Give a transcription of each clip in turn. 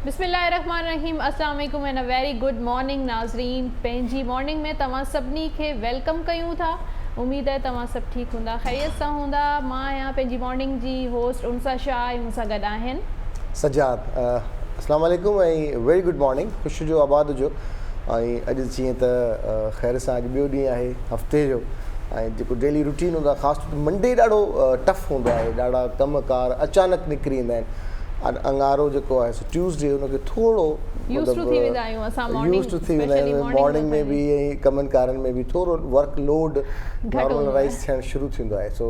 बिस्मिल्लाहिर्रहमानिर्रहीम अस्सलाम वालेकुम and a very good morning नाज़रीन। पंहिंजी मॉर्निंग में तव्हां सभिनी खे वेलकम कयूं था। उम्मीद है तव्हां सभु ठीकु हूंदा, ख़ैरियत सां हूंदा। मां आहियां पंहिंजी मॉर्निंग जी होस्ट उनसा शाह ऐं मूंसां गॾु आहिनि सजाद। अस्सलाम वालेकुम ऐं वेरी गुड मॉर्निंग। ख़ुशि जो आबाद हुजो। ऐं अॼु जीअं त ख़ैर सां अॼु ॿियो ॾींहुं आहे हफ़्ते जो, ऐं जेको डेली रूटीन हूंदो आहे ख़ासि तौर ते मंडे ॾाढो टफ हूंदो आहे। ॾाढा कमकार अचानक निकिरी ईंदा आहिनि। अंगारो जेको आहे सो ट्यूसडे हुनखे थोरो यूज़ टू थी वेंदा आहियूं असां मॉर्निंग में बि ऐं कमनि कारनि में बि थोरो वर्कलोड नॉर्मलाइज़ थियणु शुरू थींदो आहे। सो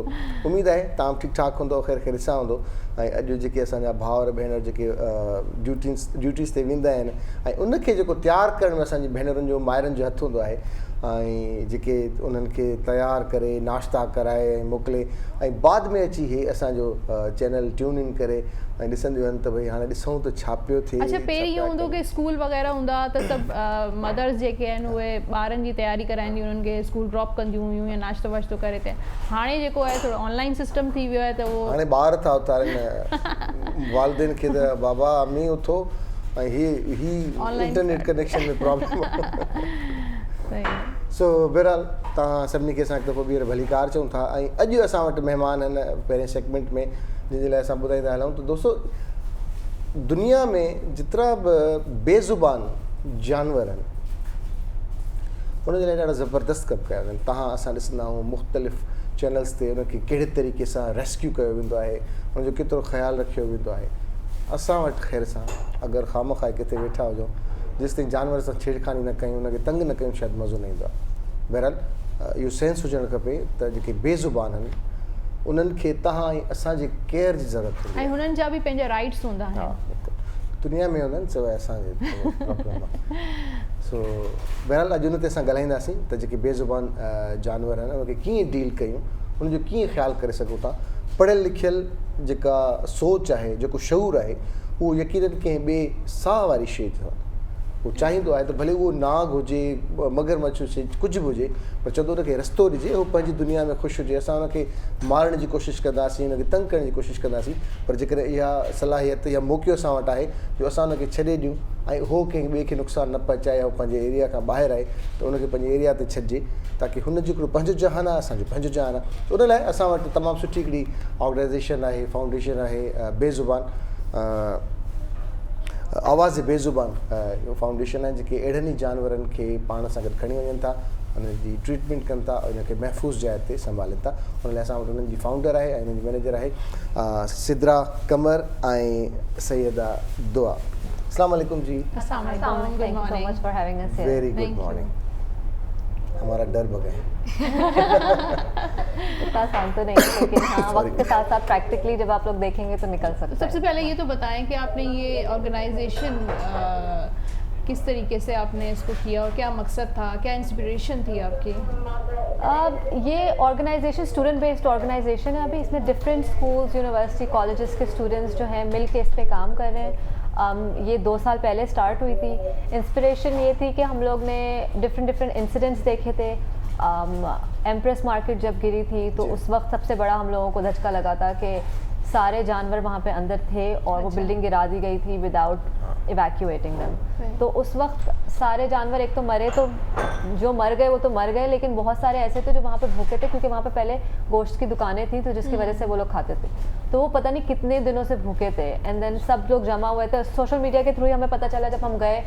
उमेदु आहे तव्हां ठीकु ठाकु हूंदो, ख़ैर सां हूंदो। ऐं अॼु जेके असांजा भाउर भेनर जेके ड्यूटीज़ ते वेंदा आहिनि ऐं उनखे जेको तयारु करण में असांजी भेनरुनि जो माइरनि जो हथु हूंदो आहे, ऐं जेके उन्हनि खे तयारु करे नाश्ता कराए ऐं मोकिले ऐं बाद में अची इहे असांजो चैनल ट्यून इन करे ऐं ॾिसंदियूं आहिनि त भई हाणे ॾिसूं त छा पियो थिए। अच्छा, पहिरीं इहो हूंदो की स्कूल वग़ैरह हूंदा त सभु मदर्स जेके आहिनि उहे ॿारनि जी तयारी कराईंदियूं, उन्हनि खे स्कूल ड्रॉप कंदियूं हुयूं या नाश्तो वाश्तो करे ते। हाणे जेको आहे थोरो ऑनलाइन सिस्टम थी वियो आहे त उहो हाणे ॿार था उतारनि वालिदेन खे त बाबा अम्मी उथो ऐं ही इंटरनेट कनेक्शन में प्रॉब्लम। सो बहरहाल तव्हां सभिनी खे असां हिकु दफ़ो ॿीहर भली कार चऊं था। ऐं अॼु असां वटि महिमान आहिनि पहिरें सेगमेंट में, जंहिंजे लाइ असां ॿुधाईंदा हलूं त दोस्तो दुनिया में जेतिरा बि बेज़ुबान जानवर आहिनि उनजे लाइ ॾाढा ज़बरदस्त कमु कया आहिनि। तव्हां असां ॾिसंदा आहियूं मुख़्तलिफ़ चैनल्स ते उनखे कहिड़े तरीक़े सां रेस्क्यू कयो वेंदो आहे, उनजो केतिरो ख़्यालु रखियो वेंदो आहे। असां वटि ख़ैर सां अगरि ख़ामख़ा किथे वेठा हुजूं, जेसिताईं जानवर सां छेड़खानी न कयूं, उनखे तंग न कयूं, शायदि मज़ो न ईंदो आहे। बहरहाल इहो सेंस हुजणु खपे त जेके बेज़ुबान आहिनि उन्हनि खे तव्हां ऐं असांजे केयर जी ज़रूरत हूंदी आहे। ऐं हुननि जा बि पंहिंजा राइट्स हूंदा आहिनि। हा, दुनिया में हूंदा आहिनि सवाइ असांजे प्रॉब्लम आहे। सो बहरहाल अॼु हुन ते असां ॻाल्हाईंदासीं त जेके बेज़ुबान जानवर आहिनि उनखे कीअं डील कयूं, उनजो कीअं ख़्यालु करे सघूं था। पढ़ियल लिखियल जेका सोच आहे, जेको शऊर आहे, उहो यकीनन कंहिं ॿिए साह वारी शइ अथव। उहो चाहींदो आहे त भले उहो नाग हुजे, मगरमच्छ हुजे, कुझु बि हुजे, पर चवंदो हुनखे रस्तो ॾिजे, उहो पंहिंजी दुनिया में ख़ुशि हुजे। असां हुनखे मारण जी कोशिशि कंदासीं, हुनखे तंग करण जी कोशिशि कंदासीं, पर जेकॾहिं इहा सलाहियत या मौक़ो असां वटि आहे जो असां हुनखे छॾे ॾियूं ऐं उहो कंहिं ॿिए खे नुक़सानु न पहुचाए या पंहिंजे एरिया खां ॿाहिरि आहे त उनखे पंहिंजे एरिया ते छॾिजे, ताकी हुन जो हिकिड़ो पंहिंजो जहान आहे, असांजो पंहिंजो जहान आहे। उन लाइ असां वटि तमामु सुठी हिकिड़ी ऑर्गनाइज़ेशन आहे, फाउंडेशन आहे बेज़ुबान आवाज़ बेज़ुबान फाउंडेशन आहे, जेके अहिड़नि ई जानवरनि खे पाण सां गॾु खणी वञनि था, उन्हनि जी ट्रीटमेंट कनि था, उनखे महफ़ूज़ जाइ ते संभालनि था। उन लाइ असां वटि उन्हनि जी फाउंडर आहे ऐं उन्हनि जी मैनेजर आहे सिद्रा कमर ऐं सैयदा दुआ। अस्सलाम वालेकुम जी। Very good morning. हमारा डर भगाए। इतना आसान तो नहीं है, लेकिन हाँ वक्त के साथ साथ प्रैक्टिकली जब आप लोग देखेंगे तो निकल सकता है। सबसे पहले ये तो बताएं कि आपने ये ऑर्गेनाइजेशन किस तरीके से आपने इसको किया और क्या मकसद था, क्या इंस्पिरेशन थी आपकी? ये ऑर्गेनाइजेशन स्टूडेंट बेस्ड ऑर्गेनाइजेशन है। अभी इसमें डिफरेंट स्कूल्स, यूनिवर्सिटी, कॉलेजेस के स्टूडेंट्स जो हैं मिल के इस पर काम कर रहे हैं। ये 2 साल पहले स्टार्ट हुई थी। इंस्पिरेशन ये थी कि हम लोग ने डिफरेंट इंसिडेंट्स देखे थे। एम्प्रेस मार्केट जब गिरी थी तो उस वक्त सबसे बड़ा हम लोगों को धचका लगा था कि सारे जानवर वहाँ पे अंदर थे और वो बिल्डिंग गिरा दी गई थी विदाउट इवैक्यूएटिंग देम। तो उस वक्त सारे जानवर एक तो मरे, तो जो मर गए वो तो मर गए, लेकिन बहुत सारे ऐसे थे जो वहाँ पे भूखे थे, क्योंकि वहाँ पे पहले गोश्त की दुकानें थी, तो जिसकी वजह से वो लोग खाते थे। तो वो पता नहीं कितने दिनों से भूखे थे। एंड देन सब लोग जमा हुए थे। सोशल मीडिया के थ्रू ही हमें पता चला, जब हम गए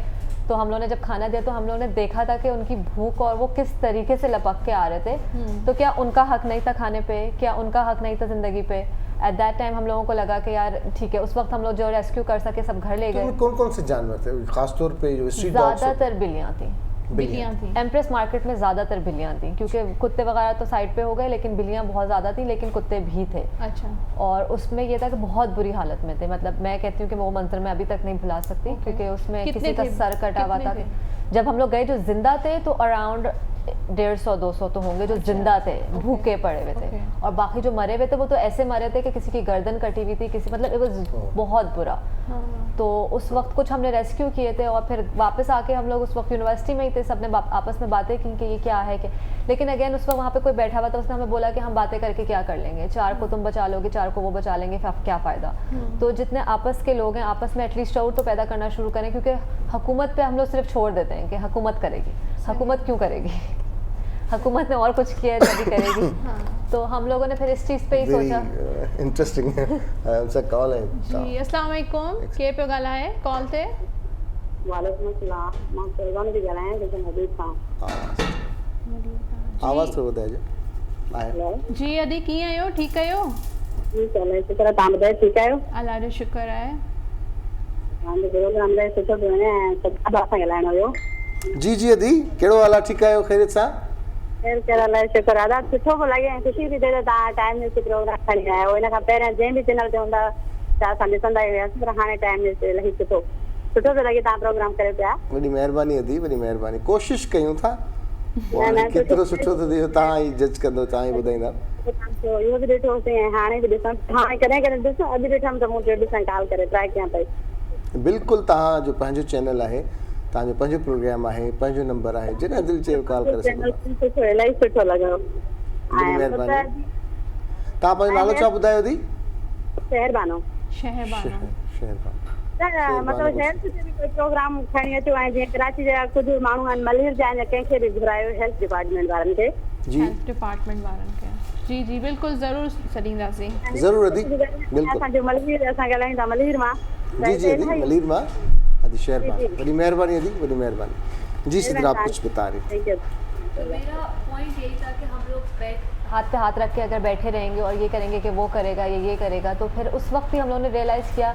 तो हम लोगों ने जब खाना दिया तो हम लोगों ने देखा था कि उनकी भूख और वो किस तरीके से लपक के आ रहे थे। तो क्या उनका हक नहीं था खाने पे, क्या उनका हक नहीं था ज़िंदगी पे? एट दैट टाइम हम लोगों को लगा कि यार ठीक है, उस वक्त हम लोग जो रेस्क्यू कर सके सब घर ले गए। कौन कौन से जानवर थे खासतौर पे जो स्ट्रीट डॉग्स? ज़्यादातर बिल्लियाँ थी। बिल्लियाँ थी। एम्प्रेस मार्केट में ज़्यादातर बिल्लियाँ थी, क्योंकि कुत्ते वगैरह तो साइड पे हो गए, लेकिन बिल्लियाँ बहुत ज़्यादा थी, लेकिन कुत्ते भी थे। अच्छा। और उसमें ये था कि बहुत बुरी हालत में थे। मतलब मैं कहती हूँ कि वो मंजर मैं अभी तक नहीं भुला सकती, क्योंकि उसमें किसी का सर कटा हुआ था। जब हम लोग गए जो जिंदा थे तो अराउंड 150-200 तो होंगे जो जिंदा थे, भूखे पड़े हुए थे। Okay. और बाकी जो मरे हुए थे वो तो ऐसे मरे थे कि किसी की गर्दन कटी हुई थी, किसी मतलब इट वाज बहुत बुरा। तो उस वक्त कुछ हमने रेस्क्यू किए थे और फिर वापस आके हम लोग उस वक्त यूनिवर्सिटी में ही थे, सबने आपस में बातें की कि ये क्या है कि, लेकिन अगेन उस वक्त वहाँ पे कोई बैठा हुआ था, उसने हमें बोला कि हम बातें करके क्या कर लेंगे, 4 को तुम बचा लोगे, 4 को वो बचा लेंगे, फिर क्या फ़ायदा। तो जितने आपस के लोग हैं आपस में एटलीस्ट शऊर तो पैदा करना शुरू करें, क्योंकि हुकूमत पे हम लोग सिर्फ छोड़ देते हैं कि हुकूमत करेगी। हुकूमत क्यों करेगी? हुकूमत ने और कुछ किया है तभी करेगी। तो हम लोगों ने फिर इस चीज़ पे ही सोचा। इंटरेस्टिंग है। हमसे कॉल है जी अस्सलाम वालेकुम, के पे ॻाल्हा है कॉल ते? वालेकुम अस्सलाम, मां फैज़ान थी ॻाल्हायां लेकिन हबीब खां। आवाज़ थोरो ॿुधाइजो। आहे हेलो जी अदी कीअं आहियो? ठीकु आहियो? जी चलो शुक्र तव्हां ॿुधायो ठीकु आहियो? अल्लाह जो शुक्र आहे। तव्हांजो प्रोग्राम लाइ सुठो पियो वञे ऐं सभु सां ॻाल्हाइणो हुयो। जी जी अदी, कहिड़ो हाल आहे? ठीकु आहियो? ख़ैरियत सां? ख़ैर कहिड़ा लाइ शुक्र आहे। ॾाढो सुठो पियो लॻे ऐं ख़ुशी थी थिए त तव्हां टाइम न्यूज़ प्रोग्राम खणी आया आहियो। हिन खां पहिरियों जंहिं बि चैनल ते हूंदा छा असां ॾिसंदा ई हुआसीं, पर हाणे टाइम न्यूज़ ते इलाही सुठो पियो लॻे तव्हां प्रोग्राम करे पिया। वॾी महिरबानी अदी, वॾी महिरबानी। कोशिशि कयूं था, न, केतिरो सुठो थो थिए तव्हां ई जज कंदो, तव्हां ई ॿुधाईंदा। इहो बि ॾिठोसीं ऐं हाणे बि ॾिसां, हाणे कॾहिं कॾहिं ॾिसां, अॼु ॾिठमि त मूं चयो ॾिसां कॉल करे ट्राई कयां पई। बिल्कुलु तव्हांजो पंहिंजो चैनल आहे, तव्हांजो पंहिंजो प्रोग्राम आहे, पंहिंजो नंबर आहे, जॾहिं दिलि चयो कॉल करे सघो था। सुठो, इलाही सुठो लॻो। वॾी महिरबानी। तव्हां पंहिंजो नालो छा ॿुधायो अदी? शहरबानो। शहरबानो। शहरबानो। मतलब शहर से भी कोई प्रोग्राम खणी अचो ऐं जीअं कराची जा कुझु माण्हू आहिनि मलिर जा या कंहिंखे बि घुरायो हेल्थ डिपार्टमेंट वारनि खे। जी हेल्थ डिपार्टमेंट वारनि खे। जी जी बिल्कुलु ज़रूरु सॾींदासीं। ज़रूरु अदी, बिल्कुलु। असांजो मलिर, असां ॻाल्हायूं था मलिर मां। जी जी अदी, मलिर मां अदी शहरबानो। वॾी महिरबानी अदी, वॾी महिरबानी। जी सिद्रा, आप कुछ बता रही थी। तो मेरा पॉइंट यही था कि हम लोग हाथ पे हाथ रख के अगर बैठे रहेंगे और ये करेंगे कि वो करेगा ये करेगा, तो फिर उस वक्त ही हम लोगों ने रियलाइज़ किया,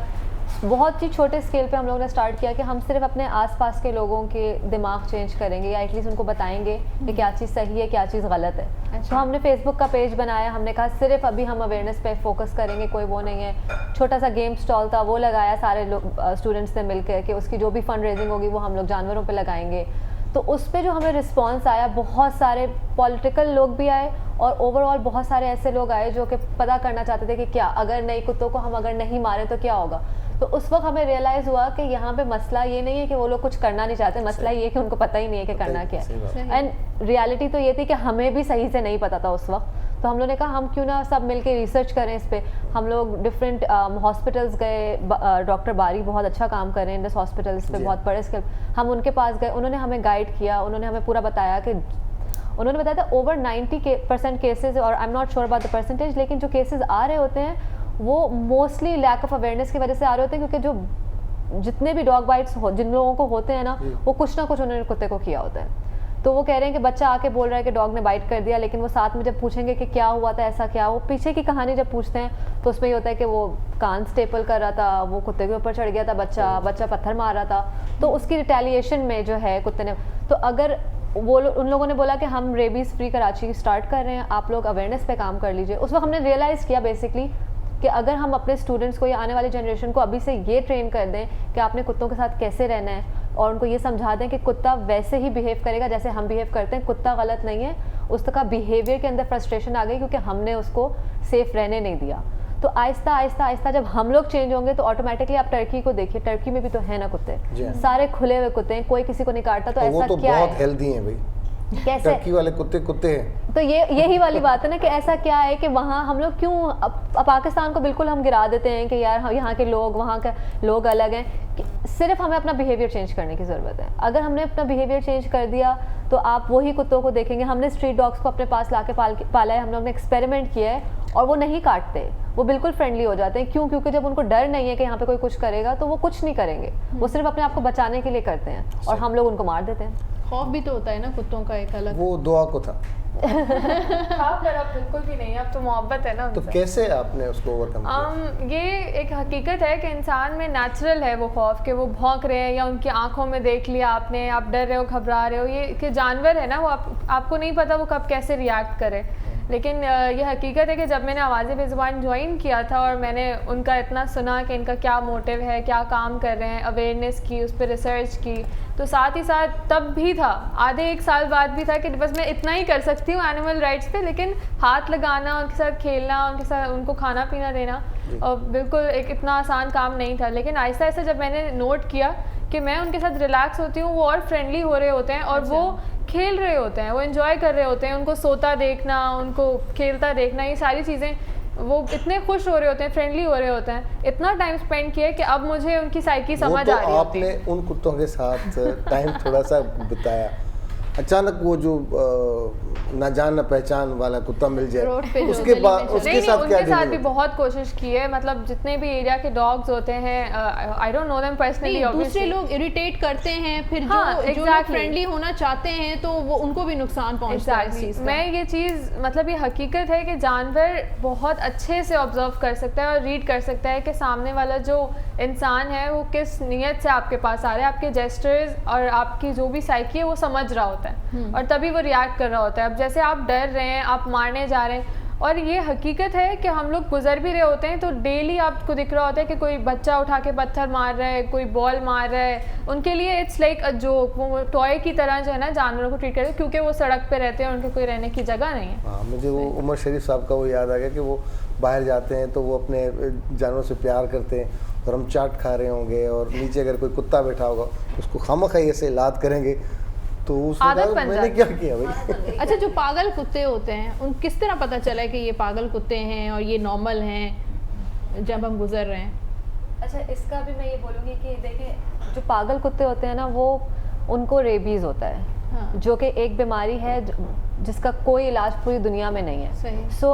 बहुत ही छोटे स्केल पे हम लोगों ने स्टार्ट किया कि हम सिर्फ अपने आसपास के लोगों के दिमाग चेंज करेंगे या एटलीस्ट उनको बताएंगे कि क्या चीज़ सही है, क्या चीज़ गलत है। अच्छा। तो हमने फेसबुक का पेज बनाया, हमने कहा सिर्फ अभी हम अवेयरनेस पे फोकस करेंगे, कोई वो नहीं है। छोटा सा गेम स्टॉल था, वो लगाया सारे लोग स्टूडेंट्स ने मिलकर कि उसकी जो भी फंड रेजिंग होगी वो हम लोग जानवरों पे लगाएंगे। तो उस पे जो हमें रिस्पांस आया, बहुत सारे पॉलिटिकल लोग भी आए और ओवरऑल बहुत सारे ऐसे लोग आए जो कि पता करना चाहते थे कि क्या अगर नई कुत्तों को हम अगर नहीं मारे तो क्या होगा। तो उस वक्त हमें रियलाइज़ हुआ कि यहाँ पे मसला ये नहीं है कि वो लोग कुछ करना नहीं चाहते, मसला ये है कि उनको पता ही नहीं है कि करना क्या है। एंड रियलिटी तो ये थी कि हमें भी सही से नहीं पता था उस वक्त। तो हम लोगों ने कहा हम क्यों ना सब मिलके रिसर्च करें इस पे। हम लोग डिफरेंट हॉस्पिटल्स गए, डॉक्टर बारी बहुत अच्छा काम कर रहे हैं इंडस हॉस्पिटल, इस पे बहुत बड़े स्केल। हम उनके पास गए, उन्होंने हमें गाइड किया, उन्होंने हमें पूरा बताया कि उन्होंने बताया था ओवर 90% केसेस, और I am not sure about the percentage, लेकिन जो केसेस आ रहे होते हैं वो मोस्टली लैक ऑफ अवेयरनेस की वजह से आ रहे होते हैं, क्योंकि जो जितने भी डॉग बाइट्स जिन लोगों को होते हैं ना, वो कुछ ना कुछ उन्होंने कुत्ते को किया होता है। तो वो कह रहे हैं कि बच्चा आके बोल रहा है कि डॉग ने बाइट कर दिया, लेकिन वो साथ में जब पूछेंगे कि क्या हुआ था, ऐसा क्या, वो पीछे की कहानी जब पूछते हैं तो उसमें ये होता है कि वो कान स्टेपल कर रहा था, वो कुत्ते के ऊपर चढ़ गया था, बच्चा पत्थर मार रहा था, तो उसकी रिटेलिएशन में जो है कुत्ते ने, तो अगर वो उन लोगों ने बोला कि हम रेबीज़ फ्री कराची स्टार्ट कर रहे हैं, आप लोग अवेयरनेस पे काम कर लीजिए। उस वक्त हमने रियलाइज़ किया बेसिकली कि अगर हम अपने स्टूडेंट्स को या आने वाली जनरेशन को अभी से ये ट्रेन कर दें कि आपने कुत्तों के साथ कैसे रहना है, और उनको ये समझा दें कि कुत्ता वैसे ही बिहेव करेगा जैसे हम बिहेव करते हैं, कुत्ता गलत नहीं है, उसका बिहेवियर के अंदर फ्रस्ट्रेशन आ गई क्योंकि हमने उसको सेफ रहने नहीं दिया। तो आहिस्ता आहिस्ता आहिस्ता जब हम लोग चेंज होंगे तो ऑटोमेटिकली आप टर्की को देखिए, टर्की में भी तो है ना कुत्ते, सारे खुले हुए कुत्ते हैं, कोई किसी को नहीं काटता। तो ऐसा तो क्या बहुत है, हेल्दी हैं भाई, कैसे टर्की वाले कुत्ते हैं। तो यही वाली बात है ना कि ऐसा क्या है कि वहाँ हम लोग क्यों पाकिस्तान को बिल्कुल हम गिरा देते हैं कि यार यहाँ के लोग वहाँ के लोग अलग हैं। सिर्फ हमें अपना बिहेवियर चेंज करने की ज़रूरत है। अगर हमने अपना बिहेवियर चेंज कर दिया तो आप वही कुत्तों को देखेंगे। हमने स्ट्रीट डॉग्स को अपने पास लाके पाला है, हम लोग ने एक्सपेरिमेंट किया है, और वो नहीं काटते, वो बिल्कुल फ्रेंडली हो जाते हैं। क्यों? क्योंकि जब उनको डर नहीं है कि यहाँ पे कोई कुछ करेगा तो वो कुछ नहीं करेंगे, वो सिर्फ अपने आप को बचाने के लिए करते हैं, और हम लोग उनको मार देते हैं। खौफ भी तो होता है ना कुत्तों का एक अलग। वो दुआ को था, खौफ पर अब बिल्कुल भी नहीं, अब तो मोहब्बत है ना तो उनसे। कैसे आपने उसको ओवरकम किया? ये एक हकीकत है कि इंसान में नेचुरल है वो खौफ, कि वो भौंक रहे हैं या उनकी आंखों में देख लिया आपने, आप डर रहे हो, घबरा रहे हो, ये कि जानवर है ना, वो आपको नहीं पता वो कब कैसे रिएक्ट करे। लेकिन ये हकीकत है कि जब मैंने आवाज़ बेज़ुबान ज्वाइन किया था और मैंने उनका इतना सुना कि इनका क्या मोटिव है, क्या काम कर रहे हैं, अवेयरनेस की, उस पर रिसर्च की, तो साथ ही साथ तब भी था, आधे एक साल बाद भी था कि बस मैं इतना ही कर सकती हूँ एनिमल राइट्स पे, लेकिन हाथ लगाना, उनके साथ खेलना, उनके साथ उनको खाना पीना देना और बिल्कुल एक इतना आसान काम नहीं था। लेकिन आहिस्ता आहिस्ता जब मैंने नोट किया कि मैं उनके साथ रिलैक्स होती हूँ, वो और फ्रेंडली हो रहे होते हैं और वो खेल रहे होते हैं, वो एंजॉय कर रहे होते हैं, उनको सोता देखना, उनको खेलता देखना, ये सारी चीज़ें, वो इतने खुश हो रहे होते हैं, फ्रेंडली हो रहे होते हैं, इतना टाइम स्पेंड किया कि अब मुझे उनकी साइकी समझ आ रही है। आपने उन कुत्तों के साथ टाइम थोड़ा सा बिताया, अचानक वो जो ना जान ना पहचान वाला कुत्ता मिल जाए, रोड पे जो उसके गली बाद में उसके नहीं, साथ क्या उनके साथ भी डीलिंग? बहुत कोशिश की है, मतलब जितने भी एरिया के डॉग्स होते हैं, I don't know them personally, नहीं, दूसरे लोग इरिटेट करते हैं, फिर हाँ, जो लोग exactly. फ्रेंडली होना चाहते हैं तो वो उनको भी नुकसान पहुंचता है इस चीज़ का। मैं ये चीज़, मतलब ये हकीकत है कि जानवर बहुत अच्छे से ऑब्जर्व कर सकता है और रीड कर सकता है कि सामने वाला जो इंसान है वो किस नीयत से आपके पास आ रहा है, आपके जेस्चर्स और आपकी जो भी साइकी है वो समझ रहा होता है और तभी वो रिएक्ट कर रहा होता है। अब जैसे आप डर रहे हैं, आप मारने जा रहे हैं, और ये हकीकत है कि हम लोग गुजर भी रहे होते हैं तो डेली आपको दिख रहा होता है कि कोई बच्चा उठा के पत्थर मार रहा है, कोई बॉल मार रहा है, उनके लिए इट्स लाइक अ जोक, वो टॉय की तरह जो है ना जानवरों को ट्रीट करते हैं, क्योंकि वो सड़क पे रहते हैं, उनके कोई रहने की जगह नहीं है। हाँ, मुझे वो उमर शरीफ साहब का वो याद आ गया कि वो बाहर जाते हैं तो वो अपने जानवरों से प्यार करते हैं, और हम चाट खा रहे होंगे और नीचे अगर कोई कुत्ता बैठा होगा उसको खामखाई ऐसे लात करेंगे, तो उसने आदत कहा बन मैंने जाती क्या किया भाई। अच्छा, जो पागल कुत्ते होते हैं उन किस तरह पता चला कि ये पागल कुत्ते हैं और ये नॉर्मल हैं जब हम गुजर रहे हैं? अच्छा, इसका भी मैं ये बोलूँगी कि देखिए, जो पागल कुत्ते होते हैं ना, वो उनको रेबीज़ होता है, हाँ। जो कि एक बीमारी है जिसका कोई इलाज पूरी दुनिया में नहीं है। सही। सो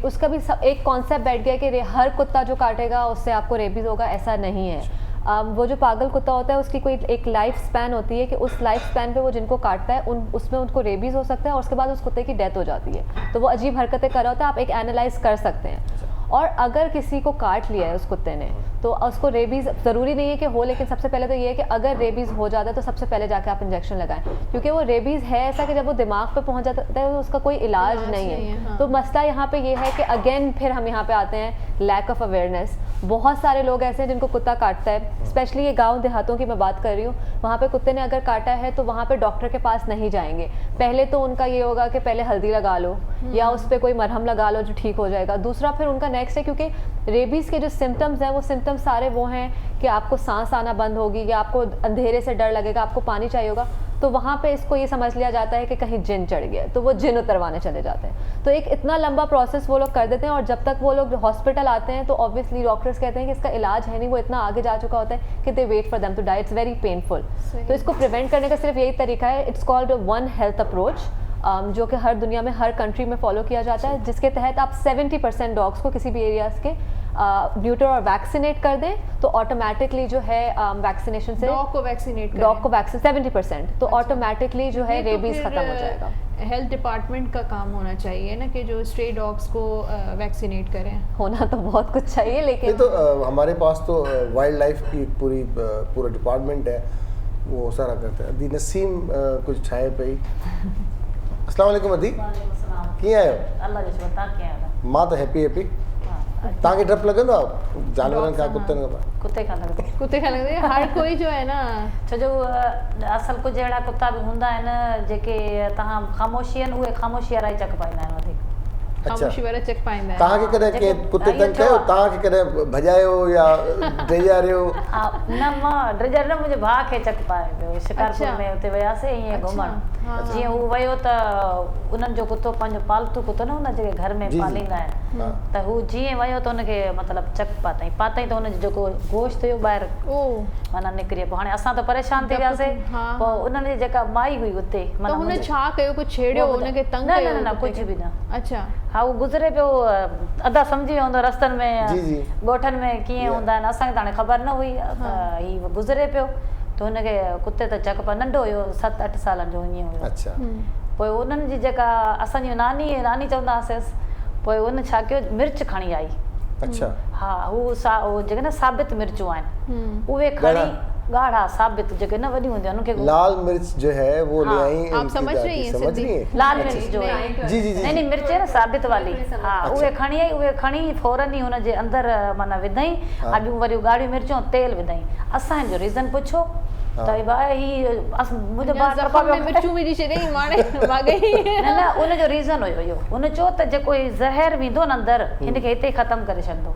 उसका भी एक कॉन्सेप्ट बैठ गया कि हर कुत्ता जो काटेगा उससे आपको रेबीज़ होगा, ऐसा नहीं है। वो जो पागल कुत्ता होता है उसकी कोई एक लाइफ स्पैन होती है कि उस लाइफ स्पैन पे वो जिनको काटता है उसमें उनको रेबीज़ हो सकता है और उसके बाद उस कुत्ते की डेथ हो जाती है। तो वो अजीब हरकतें कर रहा होता है, आप एक एनालाइज कर सकते हैं। और अगर किसी को काट लिया है उस कुत्ते ने तो उसको रेबीज़ ज़रूरी नहीं है कि हो, लेकिन सबसे पहले तो ये है कि अगर रेबीज़ हो जाता है तो सबसे पहले जाके आप इंजेक्शन लगाएं, क्योंकि वो रेबीज़ है ऐसा कि जब वो दिमाग पे पहुंच जाता है तो उसका कोई इलाज नहीं है। हाँ। तो मसला यहाँ पे ये है कि अगेन फिर हम यहाँ पे आते हैं लैक ऑफ अवेयरनेस। बहुत सारे लोग ऐसे हैं जिनको कुत्ता काटता है, स्पेशली ये गाँव देहातों की मैं बात कर रही हूँ, वहाँ पे कुत्ते ने अगर काटा है तो वहाँ पे डॉक्टर के पास नहीं जाएंगे। पहले तो उनका ये होगा कि पहले हल्दी लगा लो या उस पर कोई मरहम लगा लो जो ठीक हो जाएगा। दूसरा फिर उनका नेक्स्ट है, क्योंकि रेबीज़ के जो सिम्टम्स हैं वो सिम्टम्स सारे वो हैं कि आपको सांस आना बंद होगी या आपको अंधेरे से डर लगेगा, आपको पानी चाहिए होगा, तो वहाँ पे इसको ये समझ लिया जाता है कि कहीं जिन चढ़ गया, तो वो जिन उतरवाने चले जाते हैं। तो एक इतना लंबा प्रोसेस वो लोग कर देते हैं और जब तक वो लोग हॉस्पिटल आते हैं तो ऑब्वियसली डॉक्टर्स कहते हैं कि इसका इलाज है नहीं, वो इतना आगे जा चुका होता है कि they wait for them to die, it's very painful. तो इसको प्रिवेंट करने का सिर्फ यही तरीका है, it's called one health approach, जो कि हर दुनिया में हर कंट्री में फॉलो किया जाता है, जिसके तहत आप 70% डॉग्स को किसी भी एरियाज के न्यूटर और वैक्सीनेट कर दें तो ऑटोमेटिकली जो है वैक्सीनेशन से डॉग को वैक्सीनेट करें। डॉग को वैक्सीन 70%, तो ऑटोमेटिकली जो है ये तो रेबीज फिर, खत्म हो जाएगा। हेल्थ डिपार्टमेंट का काम होना चाहिए ना कि जो स्ट्रे डॉग्स को वैक्सीनेट करें। होना तो बहुत कुछ चाहिए, ये लेकिन तो हमारे पास तो वाइल्ड लाइफ की पूरा डिपार्टमेंट है, वो सारा करता है। दी नसीम कुछ छाए पे ही। अस्सलाम वालेकुम अदी, कीअं आहियो? अल्लाह जो बता के आया मां तो हैप्पी तव्हांखे डपु लॻंदो आहे जानवरनि खां, कुतनि खां? कुत्ते खां लॻंदो कुत्ते खां लॻंदो आहे, हर कोई जो है ना, छो जो असल कुझु अहिड़ा कुता बि हूंदा आहिनि जेके तव्हां ख़ामोशी आहिनि, उहे ख़ामोशी वारा ई चक पाईंदा आहिनि वधीक। ख़ामोशी वारा चक पाईंदा आहिनि। तव्हांखे कॾहिं जेको कंहिं कुते इहो तंग थियो कयो? आहे। तव्हांखे कॾहिं भॼायो या ड्रेजारियो? हा, न मां ड्रिजर न, मुंहिंजे भाउ खे चक पाए पियो शिकारपुर अच्छा। में, हुते वियासीं ईअं अच्छा, घुमणु। हाँ। जीअं हू वियो त उन्हनि जो कुतो पंहिंजो पालतू कुतो न हुन जेके घर में जी, जी। पालींदा आहिनि, हाँ। त हू जीअं वियो त हुनखे मतिलबु चक पातईं त हुनजो जेको गोश्त हुयो ॿाहिरि ओ, माना निकिरी पियो। हाणे असां त परेशान थी डपु वियासीं, हाँ, पोइ उन्हनि जी जेका माई हुई उते त माना हुन मुंहिंजे- छा कयो? कुझु छेड़ियो, उहो ॿुधाए- हुनखे तंग न कयो? न न कुत्ते कुझु खे? बि न। अच्छा, हा, उहो गुज़रे पियो, अदा सम्झी वियो हूंदो रस्तनि में, जी, जी। ॻोठनि में कीअं हूंदा आहिनि, असांखे त हाणे ख़बर न हुई, त हीउ गुज़रे पियो त हुनखे कुते त चक पियो, नंढो हुयो 7-8 सालनि जो ईअं हुयो। अच्छा, पोइ उन्हनि जी जेका असांजी नानी चवंदा हुआसीं, पोइ उन छा कयो, मिर्च खणी आई। अच्छा। हा, हू जेके न साबित मिर्चूं आहिनि, उहे घणा? खणी गाढ़ा साबित जो ना वॾी हूंदी उनखे लाल मिर्च जो है वो ले आई आप उनकी समझ दादी, रही हैं समझ सिंधी? रही हैं? लाल मिर्च जो है जी जी जी नहीं मिर्च है ना साबित वाली हाँ उहे खणी आई उहे खणी फौरन ई हुनजे अंदर माना विधई हाँ। ॿियूं वरी ॻाढ़ियूं मिर्चूं तेल विधई असांजो रीज़न पुछो त भाई ही मुंहिंजो अञा ॿार ज़ख़म में मिर्चूं विझी छॾियईं माणे भाॻई न उनजो रीज़न हुयो इहो उन चयो त जेको ही ज़हर वेंदो न अंदरि हिनखे हिते ई ख़तमु करे छॾंदो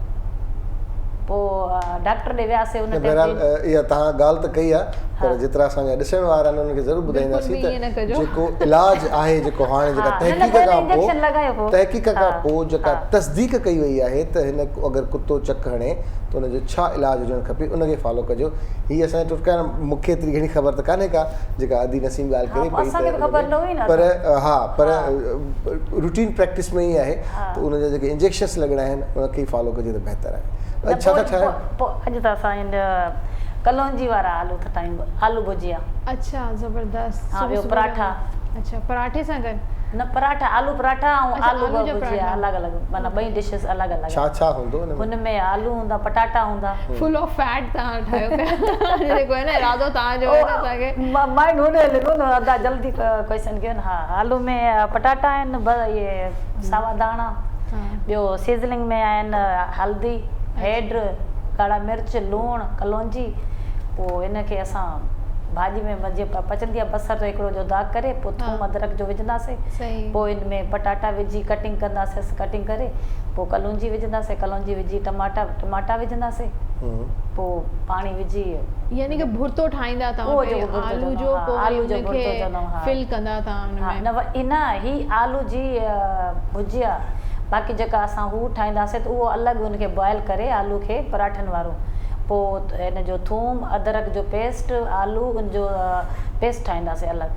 पोइ डॉक्टर ॾे वियासीं उन बहरहाल इहा तव्हां ॻाल्हि त कई आहे पर हाँ। जेतिरा असांजा ॾिसण वारा आहिनि उनखे ज़रूरु ॿुधाईंदासीं बिल्कुलु बि ईअं न त कजो। जेको इलाज आहे जेको हाणे जेका हाँ, तहक़ीक़ पहले खां इंजेक्शन लॻायो पोइ पोइ। तहक़ीक़ खां हाँ, पोइ जेका हाँ। तस्दीक कई वई आहे त हिन अगरि कुतो चक हणे त हुनजो छा इलाजु हुजणु खपे उनखे फॉलो कजो हीअ असांजे टुटका मूंखे एतिरी घणी ख़बर त कान्हे का जेका अदी नसीम ॻाल्हि करे हाँ, असांखे बि ख़बर न हुई न। पर हा पर रूटीन प्रैक्टिस में ई आहे हाँ। त उनजा जेके इंजेक्शन्स लॻणा आहिनि उनखे ई फॉलो कजे त बहितर आहे न छा था ठाहियो अॼु त असां कलौंजी वारा आलू त ठाहियूं आलू भुजिया अच्छा ज़बरदस्त हाँ, सुबुह ॿियो सुबुह पराठा। जो। अच्छा पराठे सां गॾु न पराठा आलू पराठा ऐं अच्छा, आलू आलू जा भुजिया पराठा। अलॻि अलॻि माना ॿई डिशेस अलॻि अलॻि छा छा हूंदो हुन में हुनमें आलू हूंदा पटाटा हूंदा फुल ऑफ फैट तव्हां ठाहियो पिया जेको आहे न इरादो तव्हांजो आहे न असांखे माइंड होॾे हलंदो न अदा जल्दी क्वेश्चन कयो न हा आलू में पटाटा आहिनि इहे सावा धाणा हाँ। ॿियो सीज़निंग में आहिनि हल्दी हेड ॻाढ़ा मिर्च लूणु कलौंजी पोइ हिनखे असां भाॼी में जीअं पचंदी आहे बसर हिकिड़ो जो दाग करे पोइ थूम हाँ। अदरक जो विझंदासीं सही पोइ हिन में पटाटा विझी कटिंग कंदासीं कटिंग करे पोइ कलौंजी विझंदासीं कलौंजी विझी टमाटा विझंदासीं पोइ पाणी विझी यानी कि भुर्तो ठाहींदा तव्हां उहो पहिरीं जेको भुर्तो आलू चवंदा जो हा, पोइ आलू जो हुनखे भुर्तो चवंदा हा। फिल कंदा तव्हां हा हुनमें न ही आलू जी भुजिया बाक़ी जेका असां हू ठाहींदासीं त उहो अलॻि हुनखे बॉइल करे आलू खे पराठनि वारो पोइ हिन जो थूम अदरक जो पेस्ट आलू उनजो पेस्ट ठाहींदासीं अलॻि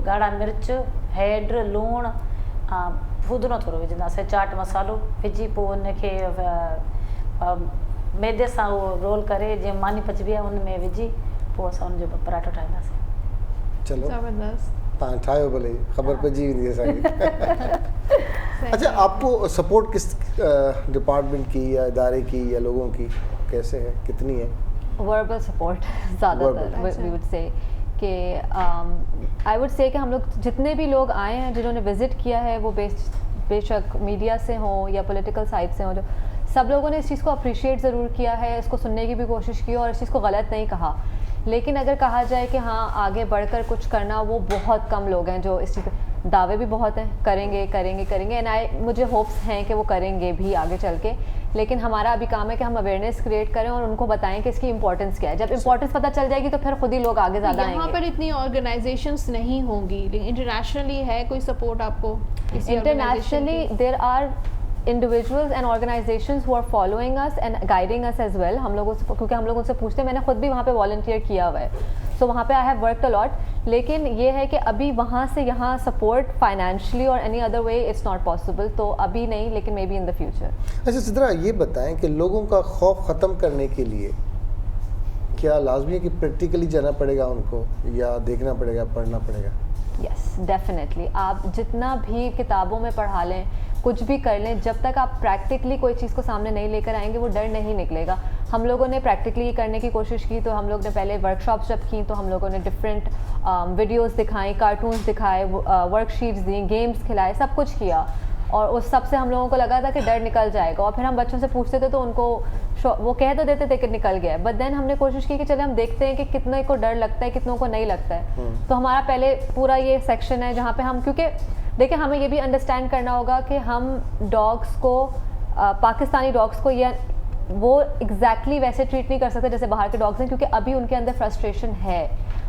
ॻाढ़ा मिर्च हेड लूणु फूदनो थोरो विझंदासीं चाट मसालो विझी पोइ हुनखे मैदे सां उहो रोल करे जीअं मानी पचबी आहे उन में विझी पोइ असां उनजो पराठो ठाहींदासीं चलो ज़बरदस्त तव्हां ठाहियो भले ख़बर पइजी वेंदी असांखे सही अच्छा है। आपको सपोर्ट किस डिपार्टमेंट की या इदारे की या लोगों की कैसे है कितनी है वर्बल सपोर्ट ज़्यादातर Verbal, वी वुड से कि आई वुड से कि हम लोग जितने भी लोग आए हैं जिन्होंने विज़िट किया है वो बेशक मीडिया से हों या पॉलिटिकल साइड से हों जो सब लोगों ने इस चीज़ को अप्रिशिएट ज़रूर किया है इसको सुनने की भी कोशिश की और इस चीज़ को गलत नहीं कहा लेकिन अगर कहा जाए कि हाँ आगे बढ़कर कुछ करना वो बहुत कम लोग हैं जो इस चीज़ पे दावे भी बहुत हैं करेंगे एंड मुझे होप्स हैं कि वो करेंगे भी आगे चल के लेकिन हमारा अभी काम है कि हम अवेयरनेस क्रिएट करें और उनको बताएं कि इसकी इंपॉर्टेंस क्या है जब इंपॉर्टेंस पता चल जाएगी तो फिर खुद ही लोग आगे ज़्यादा यहाँ पर आएंगे इतनी ऑर्गेनाइजेशंस नहीं होंगी लेकिन इंटरनेशनली है कोई सपोर्ट आपको किसी organization internationally की? there are individuals and organizations who are following us and guiding us as well हम लोगों से क्योंकि हम लोग उनसे पूछते हैं मैंने खुद भी वहाँ पे वॉलंटियर किया हुआ है सो वहाँ पे I have worked a lot लेकिन ये है कि अभी वहाँ से यहाँ सपोर्ट फाइनेंशियली और any other way it's not possible तो अभी नहीं लेकिन maybe in the future अच्छा सिद्रा ये बताएं कि लोगों का खौफ ख़त्म करने के लिए क्या लाजमी है कि प्रैक्टिकली जाना पड़ेगा उनको या देखना पड़ेगा पढ़ना पड़ेगा यस डेफिनेटली आप जितना भी किताबों में पढ़ा लें कुछ भी कर लें जब तक आप प्रैक्टिकली कोई चीज़ को सामने नहीं लेकर आएंगे वो डर नहीं निकलेगा हम लोगों ने प्रैक्टिकली करने की कोशिश की तो हम लोग ने पहले वर्कशॉप्स जब की तो हम लोगों ने डिफरेंट वीडियोस दिखाई कार्टून्स दिखाए वर्कशीट्स दी गेम्स खिलाए सब कुछ किया और उस सब से हम लोगों को लगा था कि डर निकल जाएगा और फिर हम बच्चों से पूछते थे तो उनको वो कह तो देते थे कि निकल गया बट देन हमने कोशिश की कि चले हम देखते हैं कि कितने को डर लगता है कितनों को नहीं लगता है तो हमारा पहले पूरा ये सेक्शन है जहाँ पे हम क्योंकि देखिए हमें ये भी अंडरस्टैंड करना होगा कि हम डॉग्स को पाकिस्तानी डॉग्स को या वो एग्जैक्टली वैसे ट्रीट नहीं कर सकते जैसे बाहर के डॉग्स हैं क्योंकि अभी उनके अंदर फ्रस्ट्रेशन है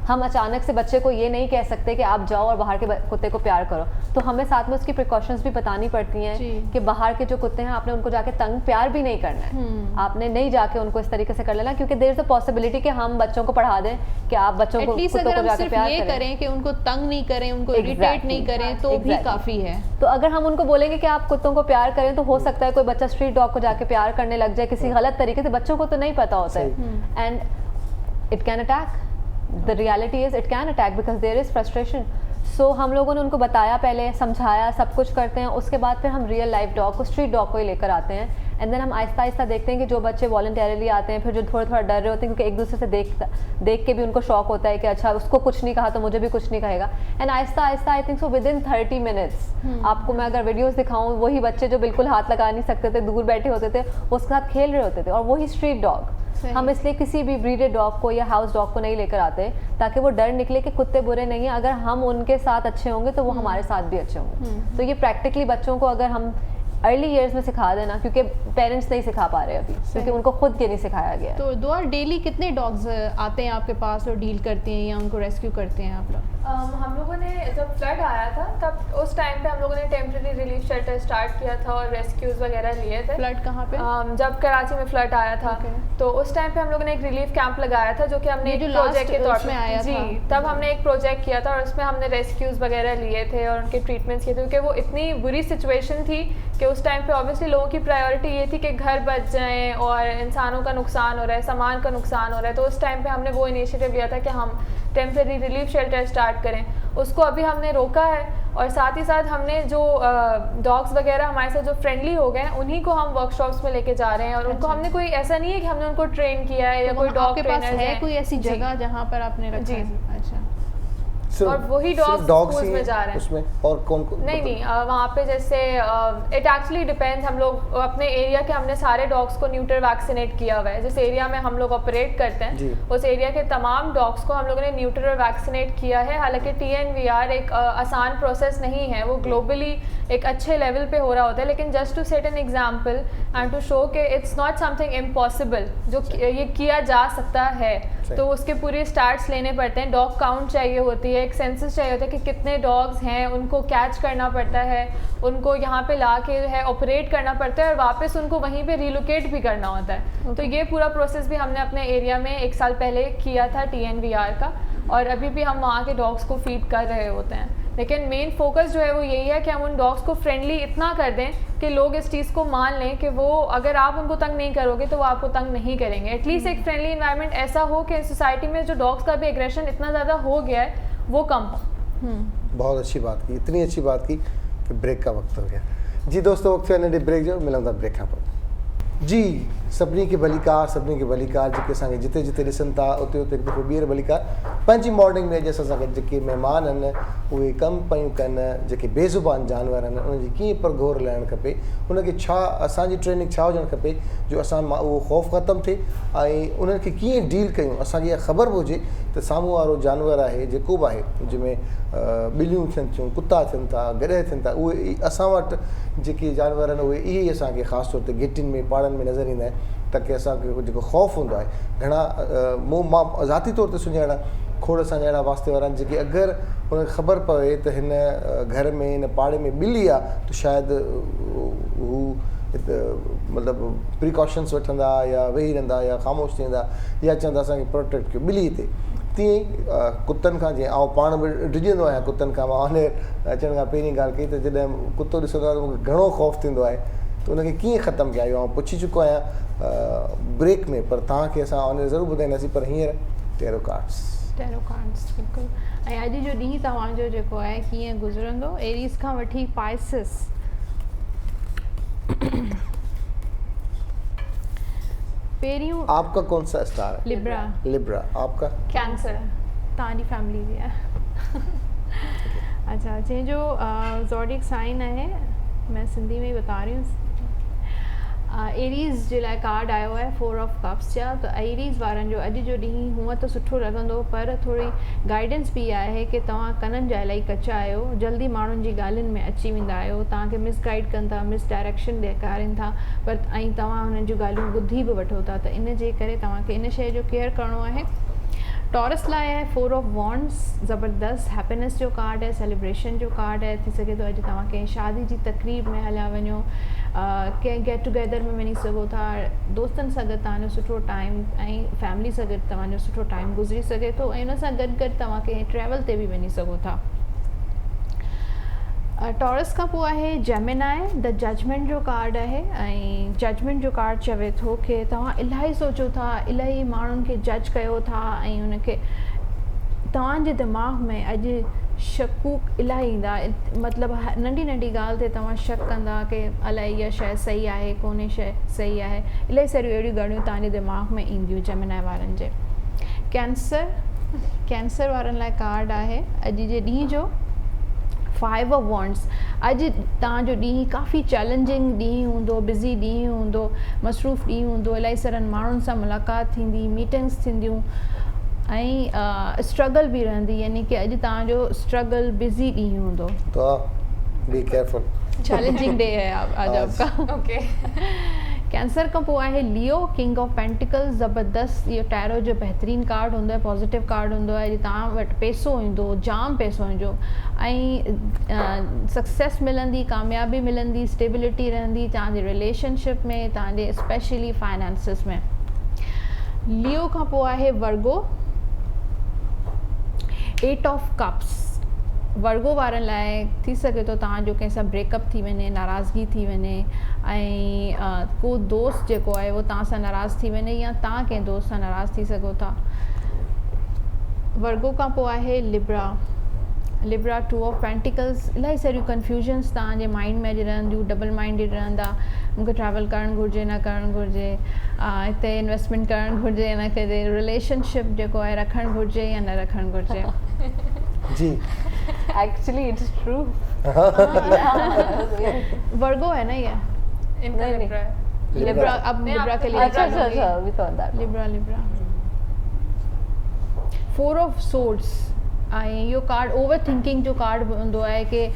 हम अचानक से बच्चे को ये नहीं कह सकते कि आप जाओ और बाहर के कुत्ते को प्यार करो तो हमें साथ में उसकी प्रिकॉशंस भी बतानी पड़ती हैं कि बाहर के जो कुत्ते हैं आपने उनको जाके तंग प्यार भी नहीं करना है आपने नहीं जाके उनको इस तरीके से कर लेना क्योंकि देयर इज अ पॉसिबिलिटी कि हम बच्चों को पढ़ा दें कि आप बच्चों को एटलीस्ट कुत्तों अगर को हम जाके सिर्फ प्यार ये करें कि उनको तंग नहीं करें उनको इरिटेट नहीं करें तो भी काफ़ी है तो अगर हम उनको बोलेंगे कि आप कुत्तों को प्यार करें तो हो सकता है कोई बच्चा स्ट्रीट डॉग को जाके प्यार करने लग जाए किसी गलत तरीके से बच्चों को तो नहीं पता होता है and it can attack the reality is it can attack because there is frustration so हम लोगों ने उनको बताया पहले समझाया सब कुछ करते हैं उसके बाद फिर हम रियल लाइफ डॉग को स्ट्रीट डॉग को ही लेकर आते हैं एंड देन हम आहिस्ता आहिस्ता देखते हैं कि जो बच्चे वॉलंटियरली आते हैं, फिर जो थोड़ा थोड़ा डर रहे होते हैं क्योंकि एक दूसरे से देख के भी उनको शौक होता है कि अच्छा उसको कुछ नहीं कहा तो मुझे भी कुछ नहीं कहेगा, and Aahista Aahista I think so with in 30 minutes आपको मैं अगर वीडियोस दिखाऊं, वही बच्चे जो बिल्कुल हाथ लगा नहीं सकते थे, दूर बैठे होते थे, उसके साथ खेल रहे होते थे, और वही स्ट्रीट डॉग। हम इसलिए किसी भी ब्रीडेड डॉग को या हाउस डॉग को नहीं लेकर आते ताकि वो डर निकले कि कुत्ते बुरे नहीं हैं, अगर हम उनके साथ अच्छे होंगे तो वो हमारे साथ भी अच्छे होंगे। तो ये प्रैक्टिकली बच्चों को अगर हम अर्ली ईयर्स में सिखा देना, क्योंकि पेरेंट्स नहीं सिखा पा रहे अभी, क्योंकि उनको खुद के नहीं सिखाया गया। तो दुआ डेली कितने डॉग्स आते हैं आपके पास और डील करते हैं या उनको रेस्क्यू करते हैं आप लोग? हम लोगों ने जब फ्लड आया था तब उस टाइम पे हम लोगों ने टेम्परेरी रिलीफ शेल्टर स्टार्ट किया था और रेस्क्यूज वगैरह लिए थे। फ्लड कहाँ पे? जब कराची में फ्लड आया था तो उस टाइम पे हम लोगों ने एक रिलीफ कैंप लगाया था, जो कि हमने एक प्रोजेक्ट के तौर पे आया जी था। तब हमने एक प्रोजेक्ट किया था और उसमें हमने रेस्क्यूज वगैरह लिए थे और उनके ट्रीटमेंट्स किए थे, क्योंकि वो इतनी बुरी सिचुएशन थी कि उस टाइम पे ऑब्वियसली लोगों की प्रायोरिटी ये थी कि घर बच जाएं और इंसानों का नुकसान हो रहा है, सामान का नुकसान हो रहा है। तो उस टाइम पे हमने वो इनिशिएटिव लिया था कि हम टेम्परेरी रिलीफ शेल्टर स्टार्ट करें। उसको अभी हमने रोका है और साथ ही साथ हमने जो डॉग्स वगैरह हमारे साथ जो फ्रेंडली हो गए हैं उन्हीं को हम वर्कशॉप्स में लेके जा रहे हैं, और उनको हमने कोई ऐसा नहीं है कि हमने उनको ट्रेन किया है या कोई डॉग के पास ट्रेनर है कोई ऐसी जगह जहाँ पर आपने रखा है? अच्छा, और वही डॉग्स में जा रहे हैं उसमें, और कौन नहीं वहाँ पे जैसे इट एक्चुअली डिपेंड्स। हम लोग अपने एरिया के हमने सारे डॉग्स को न्यूटर वैक्सीनेट किया हुआ है। जिस एरिया में हम लोग ऑपरेट करते हैं उस एरिया के तमाम डॉग्स को हम लोगों ने न्यूटर वैक्सीनेट किया है। हालांकि TNVR एक आसान प्रोसेस नहीं है, वो ग्लोबली एक अच्छे लेवल पे हो रहा होता है, लेकिन just to set an example and to show के इट्स नॉट समथिंग इम्पॉसिबल, जो ये किया जा सकता है। तो उसके पूरे स्टार्ट्स लेने पड़ते हैं, डॉग काउंट चाहिए होती है, एक सेंसस चाहिए होता है कि कितने डॉग्स हैं, उनको कैच करना पड़ता है, उनको यहाँ पे ला के जो है ऑपरेट करना पड़ता है और वापस उनको वहीं पे रिलोकेट भी करना होता है। तो ये पूरा प्रोसेस भी हमने अपने एरिया में 1 साल पहले किया था TNVR का, और अभी भी हम वहाँ के डॉग्स को फीड कर रहे होते हैं। लेकिन मेन फोकस जो है वो यही है कि हम उन डॉग्स को फ्रेंडली इतना कर दें कि लोग इस चीज़ को मान लें कि वो अगर आप उनको तंग नहीं करोगे तो वो आपको तंग नहीं करेंगे। एटलीस्ट एक फ्रेंडली इन्वायरमेंट ऐसा हो कि सोसाइटी में जो डॉग्स का भी एग्रेशन इतना ज़्यादा हो गया है वो कम हो। बहुत अच्छी बात की, इतनी अच्छी बात की कि ब्रेक का वक्त हो गया। जी दोस्तों, वक्त नंढे ब्रेक जो मिलंदा ब्रेक खां पोइ। जी सभिनी खे भलीकार, सभिनी खे भलीकार, जेके असांखे जिते जिते ॾिसनि था उते उते हिकु दफ़ो ॿीहर भलीकार। पंहिंजी मॉर्निंग में अॼु असां सां गॾु जेके महिमान आहिनि उहे कमु पियूं कनि, जेके बेज़ुबान जानवर आहिनि उनजी कीअं परगोर लहणु खपे, उनखे छा असांजी ट्रेनिंग छा हुजणु खपे जो असां मां उहो ख़ौफ़ ख़तमु थिए ऐं उन्हनि खे कीअं डील कयूं। असांखे इहा ख़बर बि हुजे त साम्हूं वारो जानवर आहे जेको बि आहे, जंहिंमें ॿिलियूं थियनि थियूं, कुता थियनि था, गॾह थियनि था, उहे असां वटि जेके जानवर आहिनि उहे इहे ई असांखे ख़ासि तौर ते गिटियुनि में पाड़नि में नज़र ईंदा आहिनि, ताकी असांखे जेको ख़ौफ़ हूंदो आहे। घणा मां ज़ाती तौर ते सुञाणा खोड़ असांजा अहिड़ा वास्ते वारा आहिनि जेके अगरि उनखे ख़बर पवे त हिन घर में हिन पाड़े में ॿिली आहे त शायदि हू मतिलबु प्रिकॉशन्स वठंदा या वेही रहंदा या ख़ामोश थी वेंदा या चवंदा असांखे प्रोटेक्ट कयो ॿिली हिते। तीअं ई कुतनि खां, जीअं आउं पाण बि डिॼंदो आहियां कुतनि खां, मां हुन अचण खां पहिरीं ॻाल्हि कई त जॾहिं कुतो ॾिसंदो आहे त मूंखे घणो ख़ौफ़ थींदो आहे, त उनखे कीअं ख़तमु कया इहो आउं पुछी चुको आहियां ब्रेक में, पर तव्हांखे असां उन ज़रूरु ॿुधाईंदासीं। पर हींअर टेरो कार्ड्स बिल्कुलु। ऐं अॼु जो ॾींहुं तव्हांजो जेको आहे कीअं गुज़रंदो, एरीज़ खां वठी पाइसिस। पेरियूं आपका कौन सा स्टार है? लिब्रा। लिब्रा। आपका? कैंसर। तव्हांजी फैमिली जी आहे। अच्छा, जंहिंजो ज़ोडिक साइन आहे, मैं सिंधी में ही बता रही हूँ, एरीज़ जे लाइ कार्ड आयो आहे 4 ऑफ कप्स जा। त एरीज़ वारनि जो अॼु जो ॾींहुं हूअं त सुठो लॻंदो, पर थोरी गाइडेंस बि आहे कि तव्हां कननि जा इलाही कचा आहियो, जल्दी माण्हुनि जी ॻाल्हियुनि में अची वेंदा आहियो, तव्हांखे मिसगाइड कनि था, मिस डायरेक्शन ॾेखारनि था, पर ऐं तव्हां हुननि जूं ॻाल्हियूं ॿुधी बि वठो था। त इन जे करे तव्हांखे इन शइ जो केयर करिणो आहे। टॉरस लाइ आहे 4 ऑफ वॉन्ड्स, ज़बरदस्त हैप्पीनेस जो कार्ड है, सेलिब्रेशन जो कार्ड है। थी सघे थो अॼु तव्हां कंहिं शादी जी तकरीब में हलिया वञो, कंहिं गेट टुगेदर में वञी सघो था, दोस्तनि सां गॾु तव्हांजो सुठो टाइम ऐं फैमिली सां गॾु तव्हांजो सुठो टाइम गुज़री सघे थो, ऐं उन सां गॾु गॾु तव्हां कंहिं ट्रैवल ते बि वञी सघो था। टॉरस खां पोइ आहे जेमिनाई, द जजमेंट जो कार्ड आहे, ऐं जजमेंट जो कार्ड चवे थो कि तव्हां इलाही सोचो था, इलाही माण्हुनि खे जज कयो था, ऐं उनखे तव्हांजे दिमाग़ में अॼु शकूक इलाही ईंदा, मतिलबु नंढी नंढी ॻाल्हि ते तव्हां शक कंदा की अलाए इहा शइ सही आहे कोन्हे शइ सही आहे, इलाही सारियूं अहिड़ियूं ॻाल्हियूं तव्हांजे दिमाग़ में ईंदियूं जेमिनी वारनि जे। कैंसर वारनि लाइ कार्ड आहे अॼु जे ॾींहं जो 5 ऑफ वॉन्ड्स। अॼु तव्हांजो ॾींहुं काफ़ी चैलेंजिंग ॾींहुं हूंदो, बिज़ी ॾींहुं हूंदो, मसरूफ़ ॾींहुं हूंदो, इलाही सारनि माण्हुनि सां मुलाक़ात थींदी, मीटिंग्स थींदियूं ऐं स्ट्रगल बि रहंदी, यानी कि अॼु तव्हांजो स्ट्रगल बिज़ी ॾींहुं हूंदो। तो बी केयरफुल, चैलेंजिंग डे है आज आपका। ओके। कैंसर खां पोइ आहे लियो, किंग ऑफ पेंटिकल्स। ज़बरदस्त, इहो टैरो जो बहितरीनु कार्ड हूंदो आहे, पॉजिटिव कार्ड हूंदो आहे। अॼु तव्हां वटि पैसो ईंदो, जाम पैसो ईंदो ऐं सक्सेस मिलंदी, कामयाबी मिलंदी, स्टेबिलिटी रहंदी तव्हांजे रिलेशनशिप में, तव्हांजे स्पेशली फाइनेंसिस में। लियो खां पोइ आहे वर्गो, 8 ऑफ कप्स। वर्गो वारनि लाइ थी सघे थो तव्हांजो कंहिंसां ब्रेकअप थी वञे, नाराज़गी थी वञे ऐं को दोस्त जेको आहे उहो तव्हां सां नाराज़ थी वञे या तव्हां कंहिं दोस्त सां नाराज़ थी सघो था। वर्गो खां पोइ आहे लिब्रा। 2 of pentacles. इलाही सारियूं कन्फ्यूजन्स तव्हांजे माइंड में रहंदियूं, डबल माइंडेड रहंदा, मूंखे ट्रैवल करणु घुरिजे न करणु घुरिजे, हिते इन्वेस्टमेंट करणु घुरिजे न कजे, रिलेशनशिप जेको आहे रखणु घुरिजे या न रखणु घुरिजे। जी एक्चुअली इट्स ट्रू। वर्गो है ना ये, इनका नहीं, लिब्रा है। लिब्रा। अब लिब्रा के लिए अच्छा we thought that। Libra 4 of swords. ऐं इहो कार्ड ओवर थिंकिंग जो कार्ड हूंदो आहे कि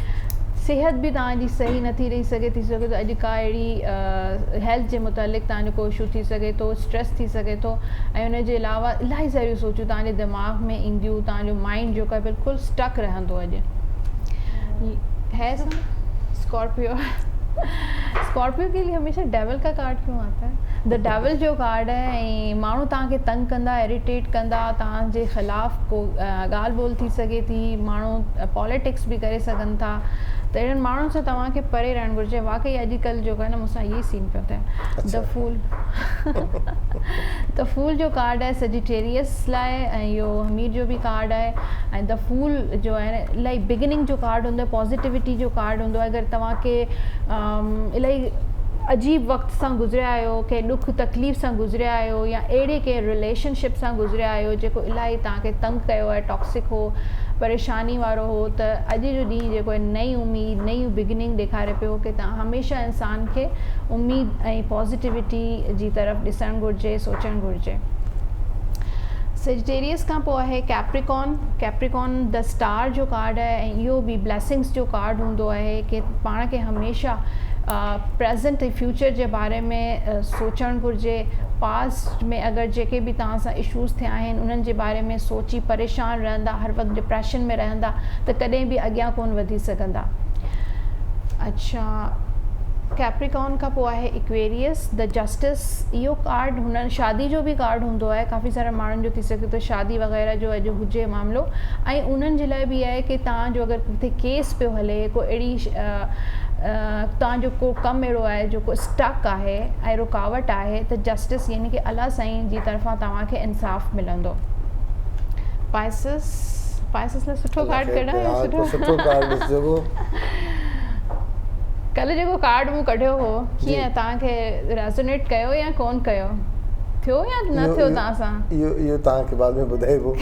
सिहत बि तव्हांजी सही नथी रही सघे, थी सघे थो अॼु का अहिड़ी हेल्थ जे मुतालिक़ तव्हांजो को इशू थी सघे थो, स्ट्रेस थी सघे थो ऐं उनजे अलावा इलाही सारियूं सोचूं तव्हांजे दिमाग़ में ईंदियूं, तव्हांजो माइंड जेको आहे बिल्कुलु स्टक रहंदो अॼु है। स्कॉर्पियो। स्कॉर्पियो के लिए हमेशा डेविल का कार्ड क्यों आता है? द डेविल जो कार्ड है ऐं माण्हू तव्हांखे तंग कंदा, इरिटेट कंदा, तव्हांजे ख़िलाफ़ु को ॻाल्हि ॿोल थी सघे थी, माण्हू पॉलिटिक्स बि करे सघनि था, त अहिड़नि माण्हुनि सां तव्हांखे परे रहणु घुरिजे। वाक़ई अॼुकल्ह जेको आहे न मूंसां इहे सीन पियो थिए। द फूल जो कार्ड आहे सजिटेरियस लाइ ऐं इहो हमीर जो बि कार्ड आहे ऐं द फूल जो आहे न इलाही बिगिनिंग जो कार्ड हूंदो आहे, पॉजिटिविटी जो कार्ड हूंदो आहे। अगरि तव्हांखे इलाही अजीब वक़्त सां गुज़रिया आहियो, कंहिं ॾुख तकलीफ़ सां गुज़रिया आहियो या अहिड़े कंहिं रिलेशनशिप सां गुज़रिया आहियो जेको इलाही तव्हांखे तंग कयो आहे, टॉक्सिक हो, परेशानी वारो हो, त अॼु जो ॾींहुं जेको आहे नई उमीद, नई बिगिनिंग ॾेखारे पियो कि तव्हां हमेशह इंसान खे उमीद ऐं पॉजिटिविटी जी तरफ़ ॾिसणु घुरिजे, सोचणु घुरिजे। सेजिटेरियस खां पोइ आहे कैप्रिकॉन। कैप्रिकॉन द स्टार जो कार्ड आहे ऐं इहो बि ब्लेसिंग्स जो कार्ड हूंदो आहे कि पाण खे हमेशह प्रेज़ेंट ऐं फ्यूचर जे बारे में सोचणु घुरिजे। पास्ट में अगरि जेके बि तव्हां सां इशूज़ थिया आहिनि उन्हनि जे बारे में सोची परेशान रहंदा, हर वक़्तु डिप्रेशन में रहंदा त कॾहिं बि अॻियां कोन वधी सघंदा। अच्छा, कैप्रिकॉन खां पोइ आहे एक्वेरियस द जस्टिस। इहो कार्ड हुननि शादी जो बि कार्ड हूंदो आहे, काफ़ी सारा माण्हुनि जो थी सघे थो शादी वग़ैरह जो अॼु हुजे मामिलो ऐं उन्हनि जे लाइ बि आहे कि तव्हांजो अगरि किथे केस पियो हले, को अहिड़ी तव्हांजो को कमु अहिड़ो आहे जेको स्टक आहे ऐं रुकावट आहे त जस्टिस यानी कि अल्लाह साईं जी तरफ़ां तव्हांखे इंसाफ़ मिलंदो। पाइसिस लाइ सुठो कार्ड कढां? सुठो कार्ड ॾिसजो। कल्ह जेको कार्ड मूं कढियो हो कीअं तव्हांखे रेजोनेट कयो या कोन कयो, थियो या न थियो तव्हां सां? इहो तव्हांखे बाद में ॿुधाइबो।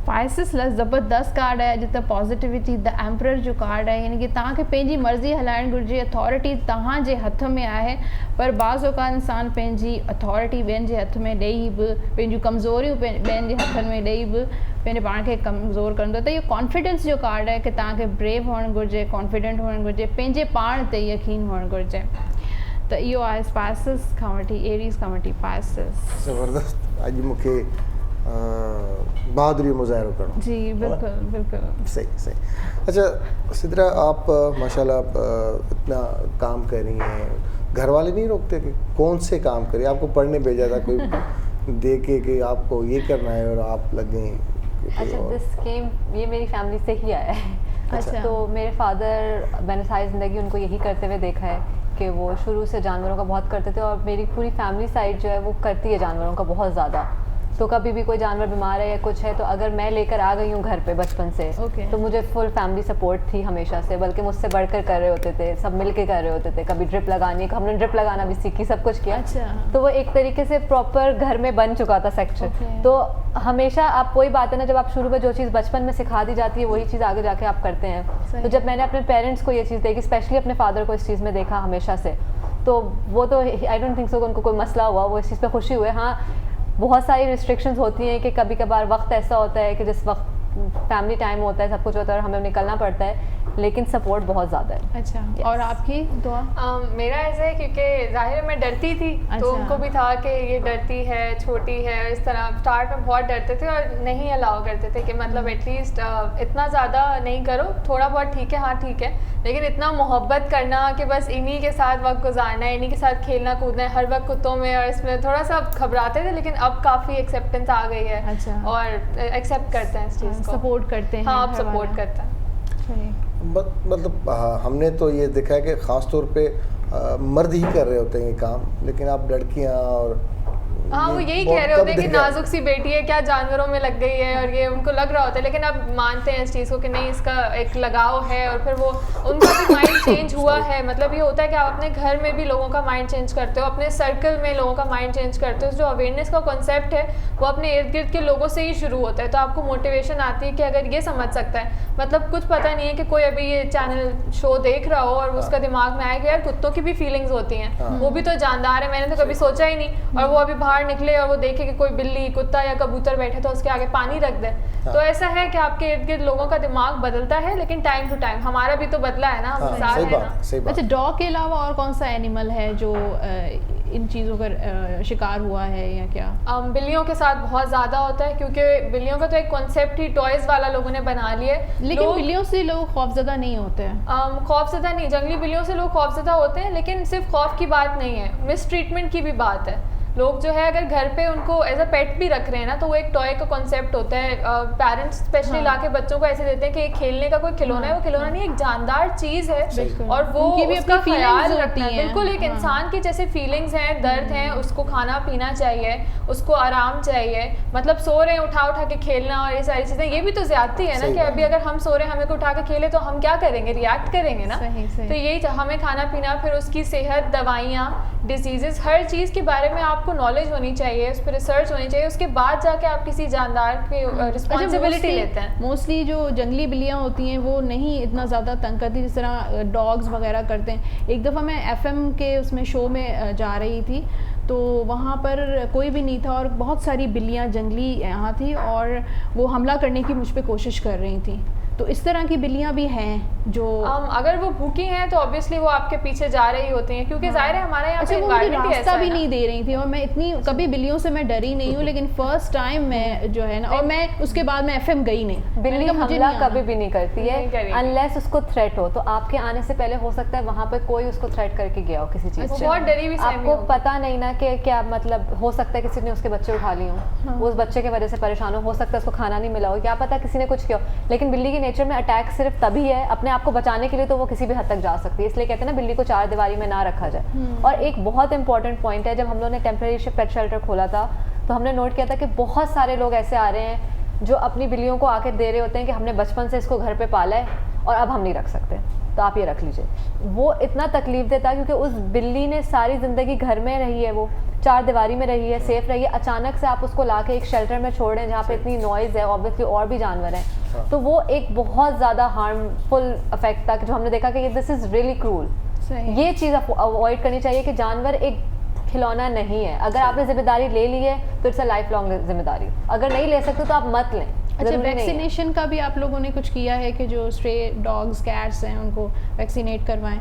पाइसिस लाइ ज़बरदस्त कार्ड आहे अॼु त पॉजिटिविटी द एम्परर जो कार्ड आहे, यानी कि तव्हांखे पंहिंजी मर्ज़ी हलाइणु घुरिजे, अथॉरिटी तव्हांजे हथ में आहे, पर बाज़ औक़ात इंसान पंहिंजी अथॉरिटी ॿियनि जे हथ में ॾेई बि, पंहिंजूं कमज़ोरियूं ॿियनि जे हथनि में ॾेई बि पंहिंजे पाण खे कमज़ोर कंदो। त इहो कॉन्फिडेंस जो कार्ड आहे कि तव्हांखे ब्रेव हुअणु घुरिजे, कॉन्फिडेंट हुअणु घुरिजे, पंहिंजे पाण ते यकीन हुअणु घुरिजे। त इहो आहे पाइसिस खां वठी एरीज़ खां वठी पाइसिस। ज़बरदस्त। अॼु मूंखे बहादुरी मुज़ाहिरो करो। जी बिल्कुल बिल्कुल सही। अच्छा सिद्रा, आप माशाल्लाह इतना काम कर रही हैं, घर वाले नहीं रोकते कि कौन से काम करें? आपको पढ़ने भेजा था कोई दे के कि आपको ये करना है और आप लग गई? अच्छा, ये मेरी फैमिली से ही आया है। अच्छा। तो मेरे फादर मैंने सारी ज़िंदगी उनको यही करते हुए देखा है कि वो शुरू से जानवरों का बहुत करते थे और मेरी पूरी फैमिली साइड जो है वो करती है जानवरों का बहुत ज़्यादा। तो कभी भी कोई जानवर बीमार है या कुछ है तो अगर मैं लेकर आ गई हूँ घर पे बचपन से Okay. तो मुझे फुल फैमिली सपोर्ट थी हमेशा से, बल्कि मुझसे बढ़कर कर रहे होते थे, सब मिलके कर रहे होते थे। कभी ड्रिप लगानी, हमने ड्रिप लगाना भी सीखी, सब कुछ किया। अच्छा। तो वो एक तरीके से प्रॉपर घर में बन चुका था सेक्शन। Okay. तो हमेशा आप वही बात है ना, जब आप शुरू में जो चीज़ बचपन में सिखा दी जाती है वही चीज़ आगे जाके आप करते हैं। सही। तो जब मैंने अपने पेरेंट्स को ये चीज़ देखी, स्पेशली अपने फादर को इस चीज़ में देखा हमेशा से, तो वो तो आई डोंट थिंक सो उनको कोई मसला हुआ, वो इस चीज़ पे खुशी हुए। हाँ, बहुत सारी रिस्ट्रिक्शंस होती हैं कि कभी कभार वक्त ऐसा होता है कि जिस वक्त फैमिली टाइम होता है, सब कुछ होता है और हमें निकलना पड़ता है, लेकिन सपोर्ट बहुत ज़्यादा है। अच्छा। Yes. और आपकी दुआ? मेरा ऐसा है क्योंकि जाहिर है मैं डरती थी, अच्छा। तो उनको भी था कि ये डरती है, छोटी है, इस तरह स्टार्ट में बहुत डरते थे और नहीं अलाउ करते थे कि मतलब एटलीस्ट इतना ज़्यादा नहीं करो, थोड़ा बहुत ठीक है, हाँ ठीक है, लेकिन इतना मोहब्बत करना कि बस इन्हीं के साथ वक्त गुजारना है, इन्हीं के साथ खेलना कूदना है, हर वक्त कुत्तों में, और इसमें थोड़ा सा घबराते थे, लेकिन अब काफ़ी एक्सेप्टेंस आ गई है। अच्छा। और एक्सेप्ट करते हैं इस चीज़ को, सपोर्ट करते हैं? हाँ, अब घर सपोर्ट वाले? करते हैं। सही। मतलब हमने तो ये देखा है कि ख़ास तौर पे मर्द ही कर रहे होते हैं ये काम, लेकिन आप लड़कियां और हाँ, वो यही बहुत कह रहे कम होते हैं कि देखा है। नाजुक सी बेटी है, क्या जानवरों में लग गई है, और ये उनको लग रहा होता है, लेकिन अब मानते हैं इस चीज़ को कि नहीं, इसका एक लगाव है, और फिर वो उनका भी माइंड चेंज हुआ है। मतलब ये होता है कि आप अपने घर में भी लोगों का माइंड चेंज करते हो, अपने सर्कल में लोगों का माइंड चेंज करते हो। जो अवेयरनेस का कॉन्सेप्ट है वो अपने इर्द गिर्द के लोगों से ही शुरू होता है, तो आपको मोटिवेशन आती है कि अगर ये समझ सकता है, मतलब कुछ पता नहीं है कि कोई अभी ये चैनल शो देख रहा हो और उसका दिमाग में आया कि यार कुत्तों की भी फीलिंग्स होती हैं, वो भी तो जानदार है, मैंने तो कभी सोचा ही नहीं, और वो अभी बाहर निकले और वो देखे कि कोई बिल्ली, कुत्ता या कबूतर बैठे तो उसके आगे पानी रख दे। तो ऐसा है कि आपके इर्द गिर्द लोगों का दिमाग बदलता है, लेकिन टाइम टू टाइम हमारा भी तो बदला है ना, हम इंसान सही है बात ना। है, सही बात अच्छा, है। डॉग के अलावा और कौन सा एनिमल है जो इन चीज़ों का शिकार हुआ है या क्या? बिल्लियों के साथ बहुत ज़्यादा होता है, क्योंकि बिल्लियों का तो एक कॉन्सेप्ट ही टॉयज़ वाला लोगों ने बना लिया है। लेकिन बिल्लियों से लोग खौफजदा नहीं होते हैं? खौफज़दा नहीं, जंगली बिल्लियों से लोग खौफज़दा होते हैं, लेकिन सिर्फ खौफ की बात नहीं है, मिसट्रीटमेंट की भी बात है। लोग जो है अगर घर पे उनको एज अ पेट भी रख रहे हैं ना, तो वो एक टॉय का कॉन्सेप्ट होता है। पेरेंट्स स्पेशली लाके बच्चों को ऐसे देते हैं कि खेलने का कोई खिलौना है, वो खिलौना नहीं, एक जानदार चीज़ है, और वो उनकी भी उसका अपनी ख्याल feelings रखना है। होती हैं। बिल्कुल एक इंसान की जैसे फीलिंग्स हैं, दर्द हैं, उसको खाना पीना चाहिए, उसको आराम चाहिए। मतलब सो रहे हैं, उठा उठा के खेलना और ये सारी चीज़ें, ये भी तो ज्यादती है ना, सही कि बात अभी अगर हम सो रहे हैं, हमें को उठा के खेले तो हम क्या करेंगे, रिएक्ट करेंगे ना। सही, सही। तो यही हमें खाना पीना, फिर उसकी सेहत, दवाइयाँ, डिजीजेस, हर चीज़ के बारे में आपको नॉलेज होनी चाहिए, उस पर रिसर्च होनी चाहिए, उसके बाद जाके आप किसी जानदार की रिस्पॉन्सिबिलिटी लेते हैं। मोस्टली जो जंगली बिल्लियाँ होती हैं वो नहीं इतना ज़्यादा तंग करती जिस तरह डॉग्स वगैरह करते हैं। एक दफ़ा मैं FM के उसमें शो में जा रही थी, तो वहाँ पर कोई भी नहीं था और बहुत सारी बिल्लियाँ जंगली यहाँ थी और वो हमला करने की मुझ पे कोशिश कर रही थी। तो इस तरह की बिल्लियाँ भी हैं जो अगर वो भूखी हैं तो ऑब्वियसली वो आपके पीछे जा रही होती हैं, क्योंकि जाहिर है हमारे यहाँ पे अच्छा, वो मुझे एनवायरनमेंट ही रास्ता ऐसा भी है नहीं दे रही थी और मैं इतनी कभी बिल्लियों से मैं डरी नहीं हूँ, लेकिन फर्स्ट टाइम मैं जो है ना, और मैं उसके बाद मैं FM गई नहीं। बिल्ली मैंने कहा, मुझे हमला नहीं आना। कभी भी नहीं करती नहीं है करेगी। अनलेस उसको थ्रेट हो। तो आपके आने से पहले हो सकता है वहाँ पे कोई उसको थ्रेट करके गया हो किसी चीज़ वो से, बहुत डरी हुई सहमी आपको होगी। पता नहीं ना कि क्या, मतलब हो सकता है किसी ने उसके बच्चे उठा लिए हों, उस बच्चे की वजह से परेशान हो सकता है उसको खाना नहीं मिला हो, क्या पता किसी ने कुछ किया हो। लेकिन बिल्ली की नेचर में अटैक सिर्फ तभी है अपने आप को बचाने के लिए, तो वो किसी भी हद तक जा सकती है। इसलिए कहते हैं ना बिल्ली को चार दीवारी में ना रखा जाए। और एक बहुत इंपॉर्टेंट पॉइंट है, जब हम लोगों ने टेम्परेरी पेट शेल्टर खोला था तो हमने नोट किया था कि बहुत सारे लोग ऐसे आ रहे हैं जो अपनी बिल्लियों को आकर दे रहे होते हैं कि हमने बचपन से इसको घर पे पाला है और अब हम नहीं रख सकते, तो आप ये रख लीजिए। वो इतना तकलीफ देता है क्योंकि उस बिल्ली ने सारी ज़िंदगी घर में रही है, वो चार दीवारी में रही है, सेफ रही है, अचानक से आप उसको लाके एक शेल्टर में छोड़ रहे हैं जहाँ पे इतनी नॉइज़ है, ऑब्वियसली और भी जानवर हैं, तो वो एक बहुत ज़्यादा हार्मफुल इफेक्ट था जो हमने देखा कि दिस इज़ रियली क्रूल। सही। ये चीज़ अवॉइड करनी चाहिए कि जानवर एक खिलौना नहीं है। अगर आपने जिम्मेदारी ले ली है तो इट्स अ लाइफ लॉन्ग जिम्मेदारी, अगर नहीं ले सकते तो आप मत लें। अच्छा, ज़रूरी नहीं है। वैक्सीनेशन का भी आप लोगों ने कुछ किया है कि जो स्ट्रे डॉग्स कैट्स हैं उनको वैक्सीनेट करवाएं?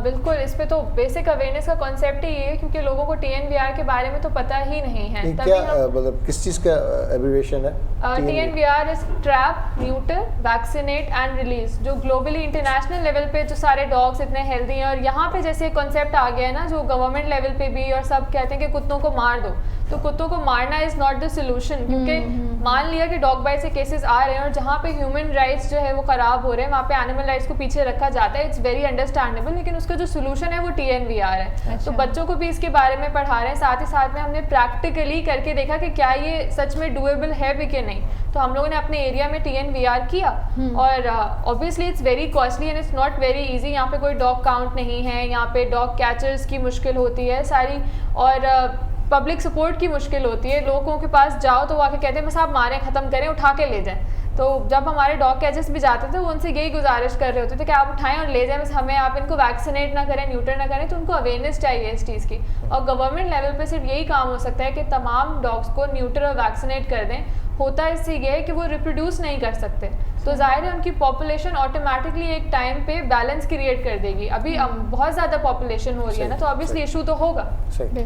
बिल्कुल, इस पे तो बेसिक अवेयरनेस का कॉन्सेप्ट ही है, क्योंकि लोगों को TNVR के बारे में तो पता ही नहीं है। ये तभी क्या हम मतलब किस चीज़ का एब्रिविएशन है? TNVR is trap, neuter, vaccinate and release. जो ग्लोबली इंटरनेशनल लेवल पे जो सारे डॉग्स इतने हेल्दी हैं, और यहाँ पे जैसे कॉन्सेप्ट आ गया है ना, जो गवर्नमेंट लेवल पे भी, और सब कहते हैं कि कुत्तों को मार दो, तो कुत्तों को मारना इज़ नॉट द सोल्यूशन, क्योंकि मान लिया कि डॉग बाइट से केसेस आ रहे हैं और जहाँ पे ह्यूमन राइट्स जो है वो ख़राब हो रहे हैं, वहाँ पे एनिमल राइट्स को पीछे रखा जाता है। इट्स वेरी अंडरस्टैंडेबल, लेकिन उसका जो सोल्यूशन है वो TNVR है। तो बच्चों को भी इसके बारे में पढ़ा रहे हैं, साथ ही साथ में हमने प्रैक्टिकली करके देखा कि क्या ये सच में डूएबल है भी कि नहीं। तो हम लोगों ने अपने एरिया में TNVR किया और obviously it's very costly and it's not very easy. यहाँ पे कोई डॉग काउंट नहीं है, यहाँ पे डॉग कैचर्स की मुश्किल होती है सारी, और पब्लिक सपोर्ट की मुश्किल होती है। लोगों के पास जाओ तो वो आके कहते हैं बस आप मारें, ख़त्म करें, उठा के ले जाएं। तो जब हमारे डॉग कैचर्स भी जाते थे वो उनसे यही गुजारिश कर रहे होते थे कि आप उठाएं और ले जाएं, बस हमें आप इनको वैक्सीनेट ना करें, न्यूटर ना करें। तो उनको अवेयरनेस चाहिए इस चीज़ की, और गवर्नमेंट लेवल पे सिर्फ यही काम हो सकता है कि तमाम डॉग्स को न्यूटर और वैक्सीनेट कर दें। होता इससे ये है कि वो रिप्रोड्यूस नहीं कर सकते, तो जाहिर है उनकी पॉपुलेशन ऑटोमेटिकली एक टाइम पे बैलेंस क्रिएट कर देगी। अभी बहुत ज़्यादा पॉपुलेशन हो रही है ना, तो ऑब्वियसली इशू तो होगा। सही।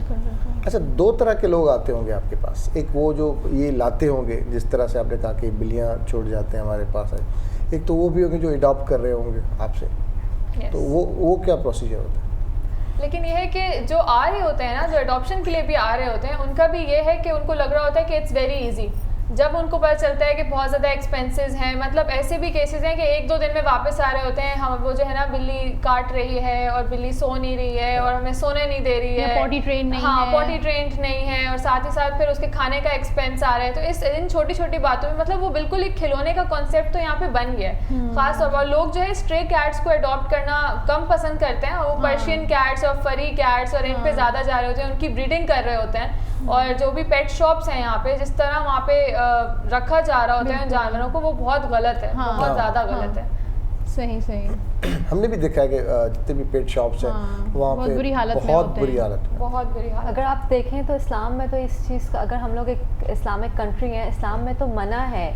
अच्छा, 2 तरह के लोग आते होंगे आपके पास। एक वो जो ये लाते होंगे, जिस तरह से आपने कहा कि बिल्लियाँ छोड़ जाते हैं हमारे पास है, एक तो वो भी होंगे जो अडॉप्ट कर रहे होंगे आपसे। तो वो क्या प्रोसीजर होता है? लेकिन ये है कि जो आ रहे होते हैं ना, जो अडॉप्शन के लिए भी आ रहे होते हैं, उनका भी ये है कि उनको लग रहा होता है कि इट्स वेरी ईजी। जब उनको पता चलता है कि बहुत ज़्यादा एक्सपेंसेस हैं, मतलब ऐसे भी केसेस हैं कि 1-2 दिन में वापस आ रहे होते हैं, हम वो जो है ना बिल्ली काट रही है और बिल्ली सो नहीं रही है और हमें सोने नहीं दे रही है, पॉटी ट्रेन नहीं हाँ, है, पॉटी ट्रेंड नहीं है, और साथ ही साथ फिर उसके खाने का एक्सपेंस आ रहा है। तो इन छोटी छोटी बातों में मतलब वो बिल्कुल एक खिलौने का कॉन्सेप्ट तो यहाँ पे बन गया है। खास तौर पर लोग जो है स्ट्रे कैट्स को अडॉप्ट करना कम पसंद करते हैं, वो पर्शियन कैट्स और फरी कैट्स और इन पे ज़्यादा जा रहे होते हैं, उनकी ब्रीडिंग कर रहे होते हैं। और जो भी पेट शॉप्स हैं यहाँ पे, जिस तरह वहाँ पे रखा जा रहा होता है जानवरों को, वो बहुत गलत है, बहुत ज़्यादा गलत है। सही। हमने भी देखा है कि जितने भी पेट शॉप्स हैं वहाँ पे बहुत बुरी हालत में। बहुत बुरी हालत। अगर आप देखें तो इस्लाम में तो इस चीज़ का, अगर हम लोग एक इस्लामिक कंट्री है, इस्लाम में तो मना है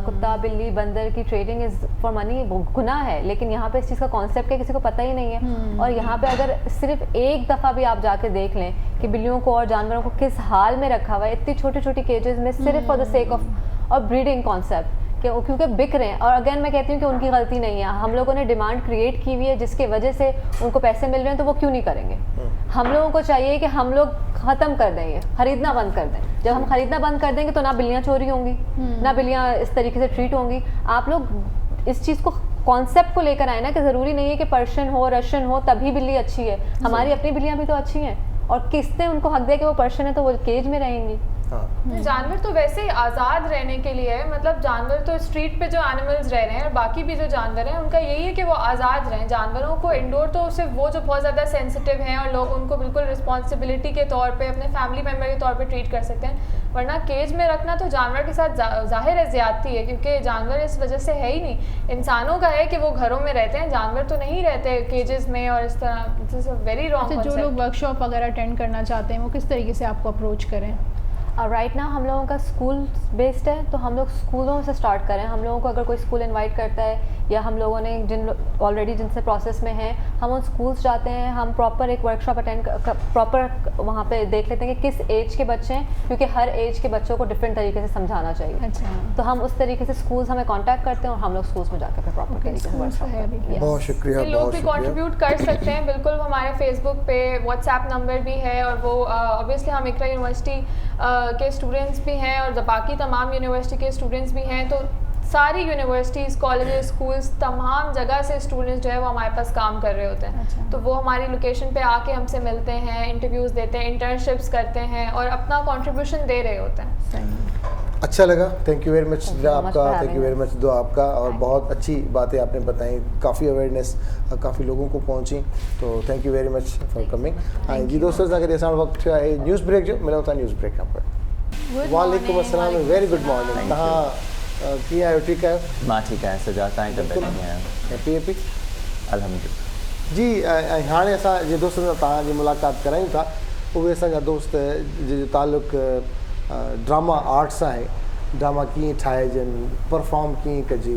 कुत्ता बिल्ली बंदर की ट्रेडिंग इज़ फॉर मनी, गुनाह है। लेकिन यहाँ पे इस चीज़ का कॉन्सेप्ट है किसी को पता ही नहीं है। और यहाँ पे अगर सिर्फ एक दफ़ा भी आप जाके देख लें कि बिल्लियों को और जानवरों को किस हाल में रखा हुआ है, इतनी छोटी छोटी केजेस में, सिर्फ फॉर द सेक ऑफ और ब्रीडिंग कॉन्सेप्ट, क्योंकि बिक रहे हैं। और अगेन मैं कहती हूँ कि उनकी गलती नहीं है, हम लोगों ने डिमांड क्रिएट की हुई है जिसके वजह से उनको पैसे मिल रहे हैं, तो वो क्यों नहीं करेंगे। हम लोगों को चाहिए कि हम लोग ख़त्म कर दें, खरीदना बंद कर दें। जब हम खरीदना बंद कर देंगे तो ना बिल्लियाँ चोरी होंगी, ना बिल्लियाँ इस तरीके से ट्रीट होंगी। आप लोग इस चीज़ को, कॉन्सेप्ट को लेकर आए ना कि ज़रूरी नहीं है कि पर्शियन हो रशियन हो तभी बिल्ली अच्छी है। हमारी अपनी बिल्लियाँ भी तो अच्छी हैं, और किसने उनको हक दिया कि वो पर्शियन है तो वो केज में रहेंगी। जानवर तो वैसे ही आज़ाद रहने के लिए है, मतलब जानवर तो स्ट्रीट पे जो एनिमल्स रह रहे हैं और बाकी भी जो जानवर हैं उनका यही है कि वो आज़ाद रहें। जानवरों को इंडोर तो सिर्फ वो जो बहुत ज़्यादा सेंसिटिव हैं और लोग उनको बिल्कुल रिस्पॉन्सिबिलिटी के तौर पे, अपने फैमिली मेम्बर के तौर पे ट्रीट कर सकते हैं, वरना केज में रखना तो जानवर के साथ जाहिर है ज़्यादती है, क्योंकि जानवर इस वजह से है ही नहीं। इंसानों का है कि वो घरों में रहते हैं, जानवर तो नहीं रहते केजेस में, और इस तरह वेरी रॉन्ग। जो लोग वर्कशॉप वगैरह अटेंड करना चाहते हैं वो किस तरीके से आपको अप्रोच करें? राइट ना हम लोगों का स्कूल बेस्ड है, तो हम लोग स्कूलों से स्टार्ट करें। हम लोगों को अगर कोई स्कूल इनवाइट करता है, या हम लोगों ने ऑलरेडी जिनसे प्रोसेस में हैं, हम उन स्कूल्स जाते हैं, हम प्रॉपर एक वर्कशॉप अटेंड प्रॉपर वहाँ पे देख लेते हैं कि किस एज के बच्चे हैं, क्योंकि हर एज के बच्चों को डिफरेंट तरीके से समझाना चाहिए। अच्छा। तो हम उस तरीके से स्कूल्स हमें कांटेक्ट करते हैं और हम लोग स्कूल्स में जाकर फिर प्रॉपर तरीके से वर्कशॉप करते हैं। बहुत शुक्रिया। लोग भी कंट्रीब्यूट कर सकते हैं बिल्कुल। हमारे फेसबुक पे व्हाट्सएप नंबर भी है, और वो ऑब्वियसली हम इकरा यूनिवर्सिटी के स्टूडेंट्स भी हैं और बाकी तमाम यूनिवर्सिटी के स्टूडेंट्स भी हैं, तो सारी यूनिवर्सिटीज़, कॉलेजेस, स्कूल्स, तमाम जगह से स्टूडेंट्स जो है वो हमारे पास काम कर रहे होते हैं। अच्छा। तो वो हमारी लोकेशन पे आके हमसे मिलते हैं, इंटरव्यूज़ देते हैं, इंटर्नशिप्स करते हैं और अपना कंट्रीब्यूशन दे रहे होते हैं। सही। अच्छा लगा, थैंक यू वेरी मच आपका, थैंक यू वेरी मच दो आपका, और बहुत अच्छी बातें आपने बताई, काफ़ी अवेयरनेस काफ़ी लोगों को पहुंची, तो thank U very much for coming. हाँ जी दोस्तों, अगर ये वक्त न्यूज़ ब्रेक जो मिला होता है, न्यूज़ ब्रेक यहाँ पर। वालेकुम अस्सलाम, वेरी गुड मॉर्निंग। तव्हां कीअं आहियो, ठीकु आहियो? मां ठीकु आहियां सॼा, तव्हांजी तबियत कीअं आहे? हैप्पी अल्हम्दुलिल्लाह जी। ऐं हाणे असां जे दोस्तनि सां तव्हांजी मुलाक़ात करायूं था, उहे असांजा दोस्त जंहिंजो ताल्लुक़ु ड्रामा आर्ट सां आहे। ड्रामा कीअं ठाहिजनि, परफॉर्म कीअं कजे,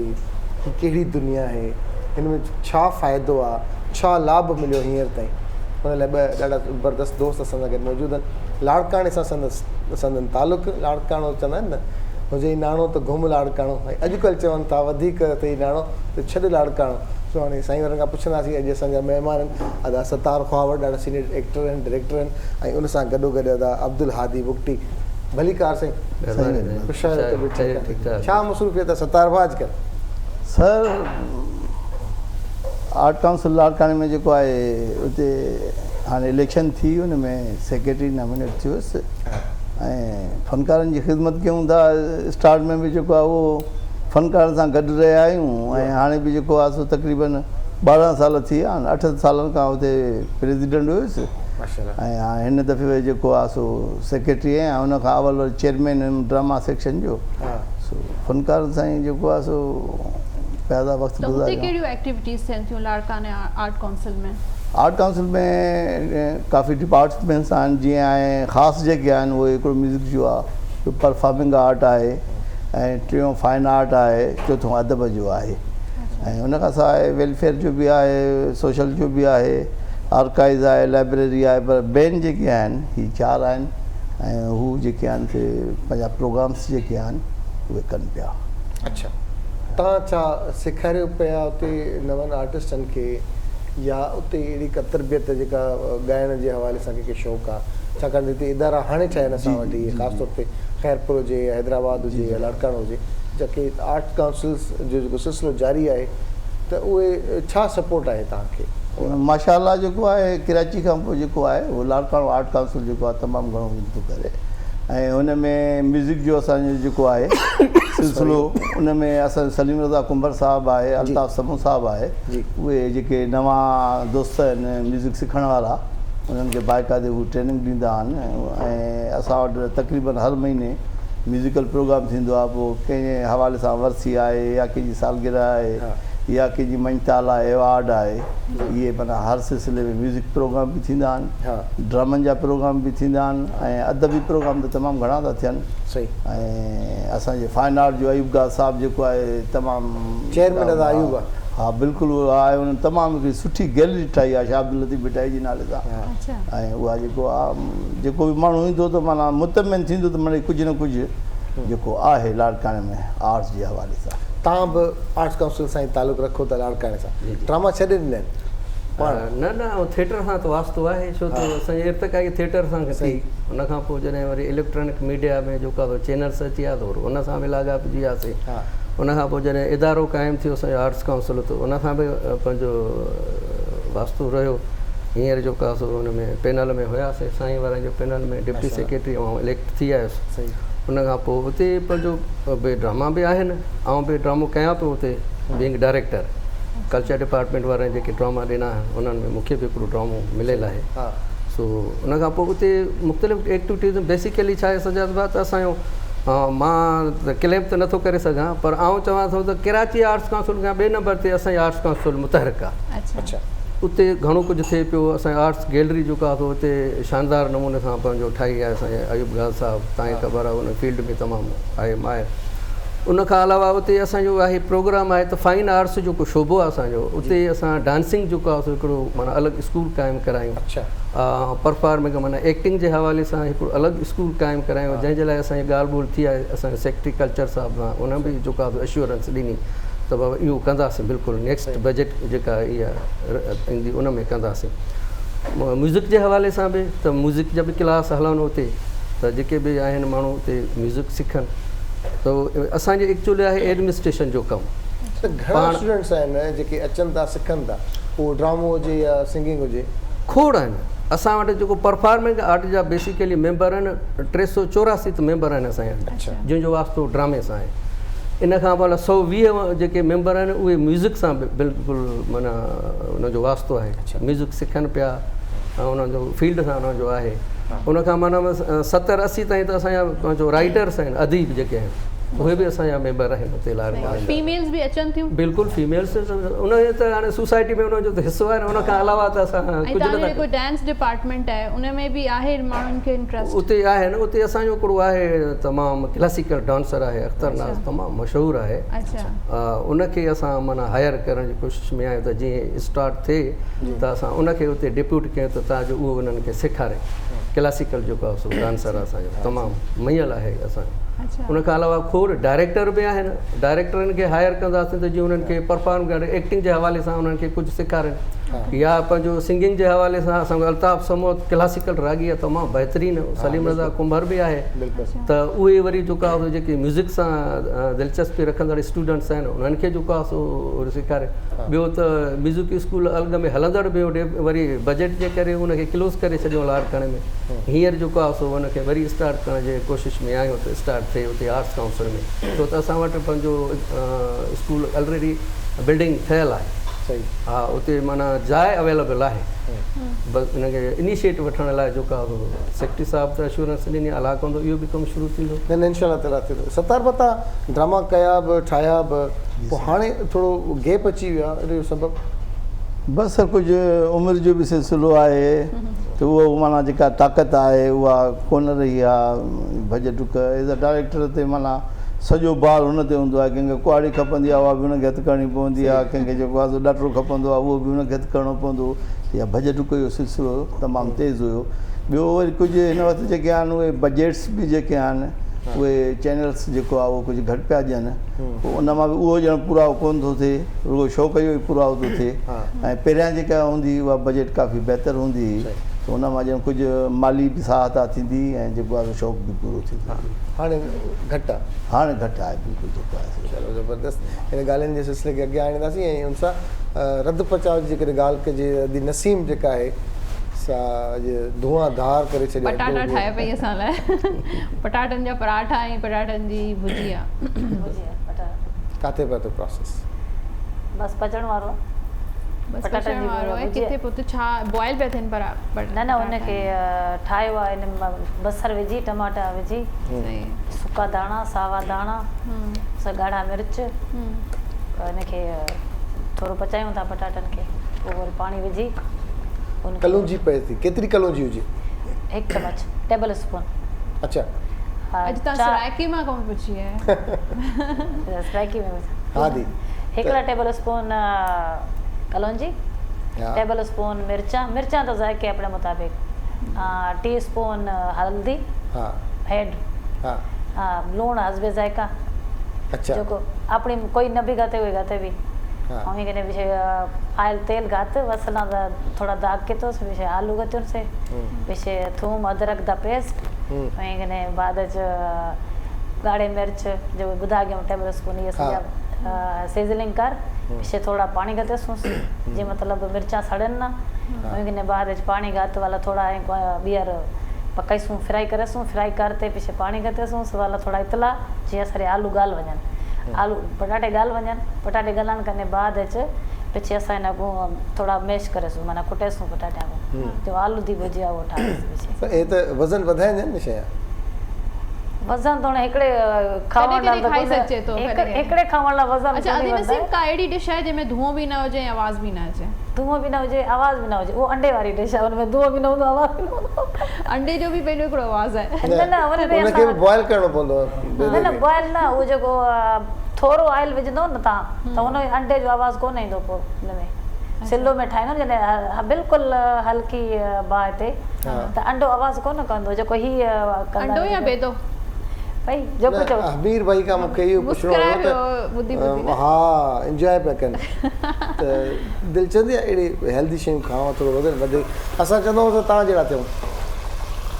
ही कहिड़ी दुनिया आहे, हिन में छा फ़ाइदो आहे, छा लाभ मिलियो हींअर ताईं, हुन लाइ ॿ ॾाढा ज़बरदस्त दोस्त असां सां गॾु मौजूदु आहिनि। लाड़काणे सां संदनि ताल्लुक़ु, लाड़काणो चवंदा आहिनि न, हुजे नाणो त घुम लाड़काणो, ऐं अॼुकल्ह चवनि था वधीक अथई नाणो त छॾ लाड़काणो। सो हाणे साईं वारनि खां पुछंदासीं, अॼु असांजा महिमान आहिनि अदा सतार ख्वावर, ॾाढा सीनियर एक्टर आहिनि, डायरेक्टर आहिनि, ऐं उन सां गॾोगॾु अदा अब्दुल हादी बुगटी। भली कार साईं। ख़ुशि आहियो तबियत ठीकु आहे? छा मसरूफ़ियत आहे सतार भाउ अॼुकल्ह? सर आर्ट काउंसिल लाड़काने में जेको आहे उते हाणे इलेक्शन थी हुन में सेक्रेटरी नॉमिनेट थियो हुयुसि ऐं फ़नकारनि जी ख़िदमत कयूं था। स्टार्ट में बि जेको आहे उहो फ़नकारनि सां गॾु रहिया आहियूं ऐं हाणे बि जेको आहे सो तक़रीबन 12 साल थी विया आहिनि। 8 सालनि खां उते प्रेसिडेंट हुयुसि ऐं हाणे हिन दफ़े जेको आहे सो सेक्रेटरी आहियां। हुन खां अवल वरी चेयरमैन ड्रामा सेक्शन जो। सो फ़नकारनि सां ई जेको आहे सो पैदा वक़्तु त हुते गुज़ारियो। कहिड़ियूं एक्टिविटीज़ थियनि थियूं लाड़काने आर्ट काउंसिल में? आर्ट काउंसिल में काफ़ी डिपार्टमेंट्स आहिनि जीअं आहे ख़ासि जेके आहिनि उहे हिकिड़ो म्यूज़िक जो आहे, परफॉर्मिंग आर्ट आहे ऐं टियों फाइन आर्ट आहे, चौथों अदब जो आहे ऐं हुन खां सवाइ वेलफेयर जो बि आहे, सोशल जो बि आहे, आर्काइव आहे, लाइब्रेरी आहे। पर मेन जेके आहिनि ही 4 आहिनि ऐं हू जेके आहिनि से पंहिंजा प्रोग्राम्स जेके आहिनि उहे कनि पिया। अच्छा, तव्हां छा सेखारियो पिया उते नवनि आर्टिस्टनि खे या उते अहिड़ी का तरबियत जेका ॻाइण जे हवाले सां कंहिंखे शौक़ु आहे? छाकाणि हिते इदारा हाणे ठाहिनि असां वटि इहे ख़ासि तौर ते ख़ैरपुर हुजे, हैदराबाद हुजे या लाड़काणो हुजे, जेके आर्ट काउंसिल्स जो जेको सिलसिलो जारी आहे त उहे छा सपोर्ट आहे तव्हांखे? माशाअल्लाह जेको आहे कराची खां पोइ जेको आहे उहो लाड़काणो आर्ट काउंसिल जेको आहे तमामु घणो थो करे ऐं हुन में म्यूज़िक जो असांजो जेको आहे सिलसिलो उन में असां सलीम रज़ा कुंबर साहिबु आहे, अल्ताफ़ समू साहिबु आहे, उहे जेके नवां दोस्त आहिनि म्यूज़िक सिखण वारा उन्हनि खे बाक़ाइदे हू ट्रेनिंग ॾींदा आहिनि ऐं असां वटि तक़रीबन हर महीने म्यूज़िकल प्रोग्राम थींदो आहे। पोइ कंहिं हवाले सां वरसी आहे या कंहिंजी सालगिरह आहे या कंहिंजी मंझताल आहे, एवॉर्ड आहे, इहे माना हर सिलसिले में म्यूज़िक प्रोग्राम बि थींदा आहिनि, ड्रामनि जा प्रोग्राम बि थींदा आहिनि ऐं अदबी प्रोग्राम त तमामु घणा था थियनि। सही। ऐं असांजे फाइन आर्ट जो अयूब गाज़ साहिबु जेको आहे तमामु चेयरमैन अयूब आहे। हा बिल्कुलु उहो आहे। उन्हनि तमामु हिकिड़ी सुठी गैलरी ठाही आहे शाह अब्दुल लतीफ़ भिटाई जे नाले सां ऐं उहा जेको आहे जेको बि माण्हू ईंदो त माना मुतमिन थींदो त माना कुझु न कुझु जेको आहे लाड़काणे में आर्ट्स जे हवाले सां। तव्हां बि आर्ट्स काउंसिल सां ई तालुक़ु रखो था लाड़काणे सां? ड्रामा छॾे ॾिना आहिनि? न न थिएटर सां त वास्तो आहे छो त असांजी इर्तिकाई थिएटर सां थी। उन खां पोइ जॾहिं वरी इलेक्ट्रॉनिक मीडिया में जेका चैनल्स अची विया त उन सां बि लाॻापिजी वियासीं। उन खां पोइ जॾहिं इदारो क़ाइमु थियो असांजो आर्ट्स काउंसिल त उन खां बि पंहिंजो वास्तो रहियो। हींअर जेको आहे सो हुन में पैनल में हुयासीं, साईं वारनि जो पैनल में डिप्टी सेक्रेटरी ऐं इलेक्ट थी आयुसि। उन खां पोइ हुते पंहिंजो बि ड्रामा बि आहिनि ऐं बि ड्रामो कयां पियो हुते बीइंग डायरेक्टर। कल्चर डिपार्टमेंट वारनि जेके ड्रामा ॾिना आहिनि उन्हनि में मूंखे बि हिकिड़ो ड्रामो मिलियलु आहे। सो उन खां पोइ हुते मुख़्तलिफ़ एक्टिविटीज़ बेसिकली छा आहे सजाद भाउ त असांजो मां त क्लेम त नथो करे सघां पर आउं चवां थो त कराची आर्ट्स काउंसिल खां 2 नंबर ते असांजी आर्ट्स काउंसिल मुतहरिक आहे। अच्छा, उते घणो कुझु थिए पियो। असांजी आर्ट्स गैलरी जेको आहे हुते शानदार नमूने सां पंहिंजो ठाही आहे असांजे अयूब गाज़ साहिबु, तव्हांखे ख़बर आहे हुन फील्ड में तमामु आहे माहिर। उन खां अलावा उते असांजो आहे प्रोग्राम आहे त फाइन आर्ट्स जो को शोबो आहे असांजो। उते असां डांसिंग जेको आहे हिकिड़ो माना अलॻि स्कूल क़ाइमु करायूं। परफॉर्मिंग माना एक्टिंग जे हवाले सां हिकिड़ो अलॻि स्कूल क़ाइमु करायूं जंहिंजे लाइ असांजी ॻाल्हि ॿोल थी आहे असांजे सेक्रेटरी कल्चर साहिब सां। उन बि जेको आहे एश्योरेंस ॾिनी त बाबा इहो कंदासीं बिल्कुलु नेक्स्ट बजट जेका इहा ईंदी उन में कंदासीं। म्यूज़िक जे हवाले सां बि त म्यूज़िक जा बि क्लास हलनि उते त जेके बि आहिनि माण्हू उते म्यूज़िक सिखनि। त असांजे एक्चुअली आहे एडमिनिस्ट्रेशन जो कमु। त घणा स्टूडेंट्स आहिनि जेके अचनि था सिखनि था, उहो ड्रामो हुजे या सिंगिंग हुजे? खोड़ आहिनि असां वटि जेको परफॉर्मिंग आर्ट जा बेसिकली मेंबर आहिनि 384 मेंबर आहिनि असांजे वटि जंहिंजो वास्तो ड्रामे सां आहे। इन खां पोइ 120 जेके मेंबर आहिनि उहे म्यूज़िक सां बिल्कुलु माना उनजो वास्तो आहे, म्यूज़िक सिखनि पिया ऐं उन्हनि जो फील्ड सां उन्हनि जो आहे। उन खां माना 70-80 ताईं त असांजा पंहिंजो राइटर्स आहिनि, अदीब जेके आहिनि उहे बि असांजा मेंबर आहिनि हुते लाड़काणे। फीमेल्स बि अचनि थियूं? बिल्कुलु फीमेल्स उन त हाणे सोसाइटी में उनजो त हिसो आहे न। उन खां अलावा त असां कुझु न कोई डांस डिपार्टमेंट आहे उन में बि आहे माण्हुनि खे इंट्रस्ट? उते आहे न, उते असांजो हिकिड़ो आहे तमामु क्लासिकल डांसर आहे अख्तर नाज़, तमामु मशहूरु आहे। उनखे असां माना हायर करण जी कोशिशि में आहियूं त जीअं स्टार्ट थिए त असां उनखे उते डिप्यूट कयूं त ताजो उहो उन्हनि खे सेखारे। क्लासिकल जेको आहे सो डांसर आहे असांजो तमामु मञियल आहे असांजो। उन खां अलावा खोड़ डायरेक्टर बि आहिनि। डायरेक्टरनि खे हायर कंदासीं त जीअं उन्हनि खे परफॉर्म करे एक्टिंग जे हवाले सां उन्हनि खे कुझु सेखारनि। या पंहिंजो सिंगिंग जे हवाले सां असांजो अल्ताफ़ समोद क्लासिकल रागी आहे तमामु बहितरीनु सलीम रज़ा कुंभर बि आहे त उहे वरी जेका जेके म्यूज़िक सां दिलचस्पी रखंदड़ स्टूडेंट्स आहिनि उन्हनि खे जेको आहे सो सेखारे। ॿियो त म्यूज़िक स्कूल अलॻि में हलंदड़ बि होॾे वरी बजट जे करे उनखे क्लोज़ करे छॾियो लाड़काणे में। हींअर जेको आहे सो उनखे वरी स्टार्ट करण जे कोशिशि में आहियूं त स्टार्ट थिए उते आर्ट्स काउंसिल में, छो त असां वटि पंहिंजो स्कूल ऑलरेडी बिल्डिंग ठहियलु आहे। सही हाँ उते माना जाइ अवेलेबल है बस इनके इनिशिएटिव वठण लाइ जेको आहे सेक्रेटरी साहब त एश्योरेंस ॾिनी अला कंदो इहो बि कमु शुरू थींदो। न इंशाल्लाह ताला थींदो। सतार बता ड्रामा कया बि ठाहिया बि पोइ हाणे थोरो गैप अची वियो आहे, इनजो सबबु बस सर कुझु उमिरि जो बि सिलसिलो आहे त उहो माना जेका ताक़त आहे उहा कोन रही आहे। भॼ डुक एज़ अ डायरेक्टर ते माना सॼो बार हुन ते हूंदो आहे। कंहिंखे कुआड़ी खपंदी आहे उहा बि हुनखे हथु करणी पवंदी आहे, कंहिंखे जेको आहे ॾाढो खपंदो आहे उहो बि हुनखे हथु करिणो पवंदो। या भॼ डुक जो सिलसिलो तमामु तेज़ हुयो। ॿियो वरी कुझु हिन वक़्तु जेके आहिनि उहे बजट्स बि जेके आहिनि उहे चैनल्स जेको आहे उहो कुझु घटि पिया ॾियनि, पोइ उन मां बि उहो ॼण पूरा कोन थो थिए, रुगो शौक़ु जो ई पूरा थो थिए। ऐं पहिरियां जेका हूंदी उहा बजट काफ़ी बहितरु हूंदी हुई, त उन मां ॼण कुझु माली बि सहायता थींदी ऐं जेको आहे शौक़ु बि पूरो थींदो। हाणे घटि आहे, हाणे घटि आहे बिल्कुलु जेको आहे। चलो ज़बरदस्त। हिन ॻाल्हियुनि जे सिलसिले खे अॻियां आणींदासीं ऐं हुन सां रद्द पचाव जी जेकॾहिं ॻाल्हि कजे अदी नसीम जेका आहे सा धुआंधार करे छॾियो। पटाटा ठाहे पई असां लाइ पटाटनि जा पराठा ऐं पटाटनि जी भुजिया। किथे पियो थो प्रोसेस? बस पचण वारो बस पचण वारो आहे। किथे पुत छा बॉइल पिया थियनि पर न न उनखे ठाहियो आहे इन बसर विझी टमाटा विझी सुका दाणा सावा दाणा ॻाढ़ा मिर्च इनखे थोरो पचायूं था पटाटनि खे, पोइ वरी पाणी विझी कलौंजी पए थी। केतिरी कलौंजी हुजे? 1 चम्मच टेबल स्पून। अच्छा अॼु तव्हां सराइकी मां कोन पुछी आहे? सराइकी में हा दी 1 टेबल स्पून कलौंजी, टेबल स्पून मिर्चा तो जायके अपने मुताबिक, टी स्पून हल्दी हेड, लूण हसबे जायका। अच्छा जो अपनी कोई न भी गाते हुए गाते भी हम ये विषय आयल तेल गाते वसना थोड़ा दाग के तो विषय आलू गाते उनसे विषय थूम अदरक दा पेस्ट वहीं बाद गाढ़े मिर्च जो बुधा गया टेबल स्पून ये सब सीजनिंग कर विषय थोड़ा पानी गाते सूस जे मतलब मिर्चा सड़न ना वहीं बाद पानी गाते वाला थोड़ा बियर पकाई सूं फ्राई करे सूं फ्राई करते पीछे पानी गाते सूं वाला थोड़ा इतला जी सारे आलू गाल वजन आलू पटाटे गाल वजन पटाटे गलन करने बाद पीछे असां थोड़ा मैश करे सूं माना कुटे सूं पटाटा को जो आलू दी भुजिया वो ठाहे पीछे ए त वजन वधाए न शय वजन तो एकड़े खावण ला खाई सके तो एकड़े खावण ला वजन। अच्छा अदी नसीम का एडी डिश है जेमे धुओं भी ना हो जाए आवाज भी ना हो जाए? धुओं भी ना हो जाए आवाज भी ना हो जाए, वो अंडे वाली डिश है उनमें धुओं भी ना हो आवाज भी ना हो। अंडे जो भी पेलो एकड़ो आवाज है न न उनके बॉयल करनो पवंदो न न बॉयल ना वो जो थोरो ऑयल विझंदो न ता तो उन अंडे जो आवाज कोन ईंदो पो उनमें सिलो में ठाइनो जने बिल्कुल हल्की बाहि ते त अंडो आवाज कोन कंदो जेको ही अंडो या बेदो भाई जो कुछ अमीर भाई का मुखे यो पुछणो हो बुद्धि हाँ एंजॉय पे कन त दिल चंदी एड़ी हेल्दी शयूं खावा थोरो वजन वधे असां चंदो त ता जेड़ा थियो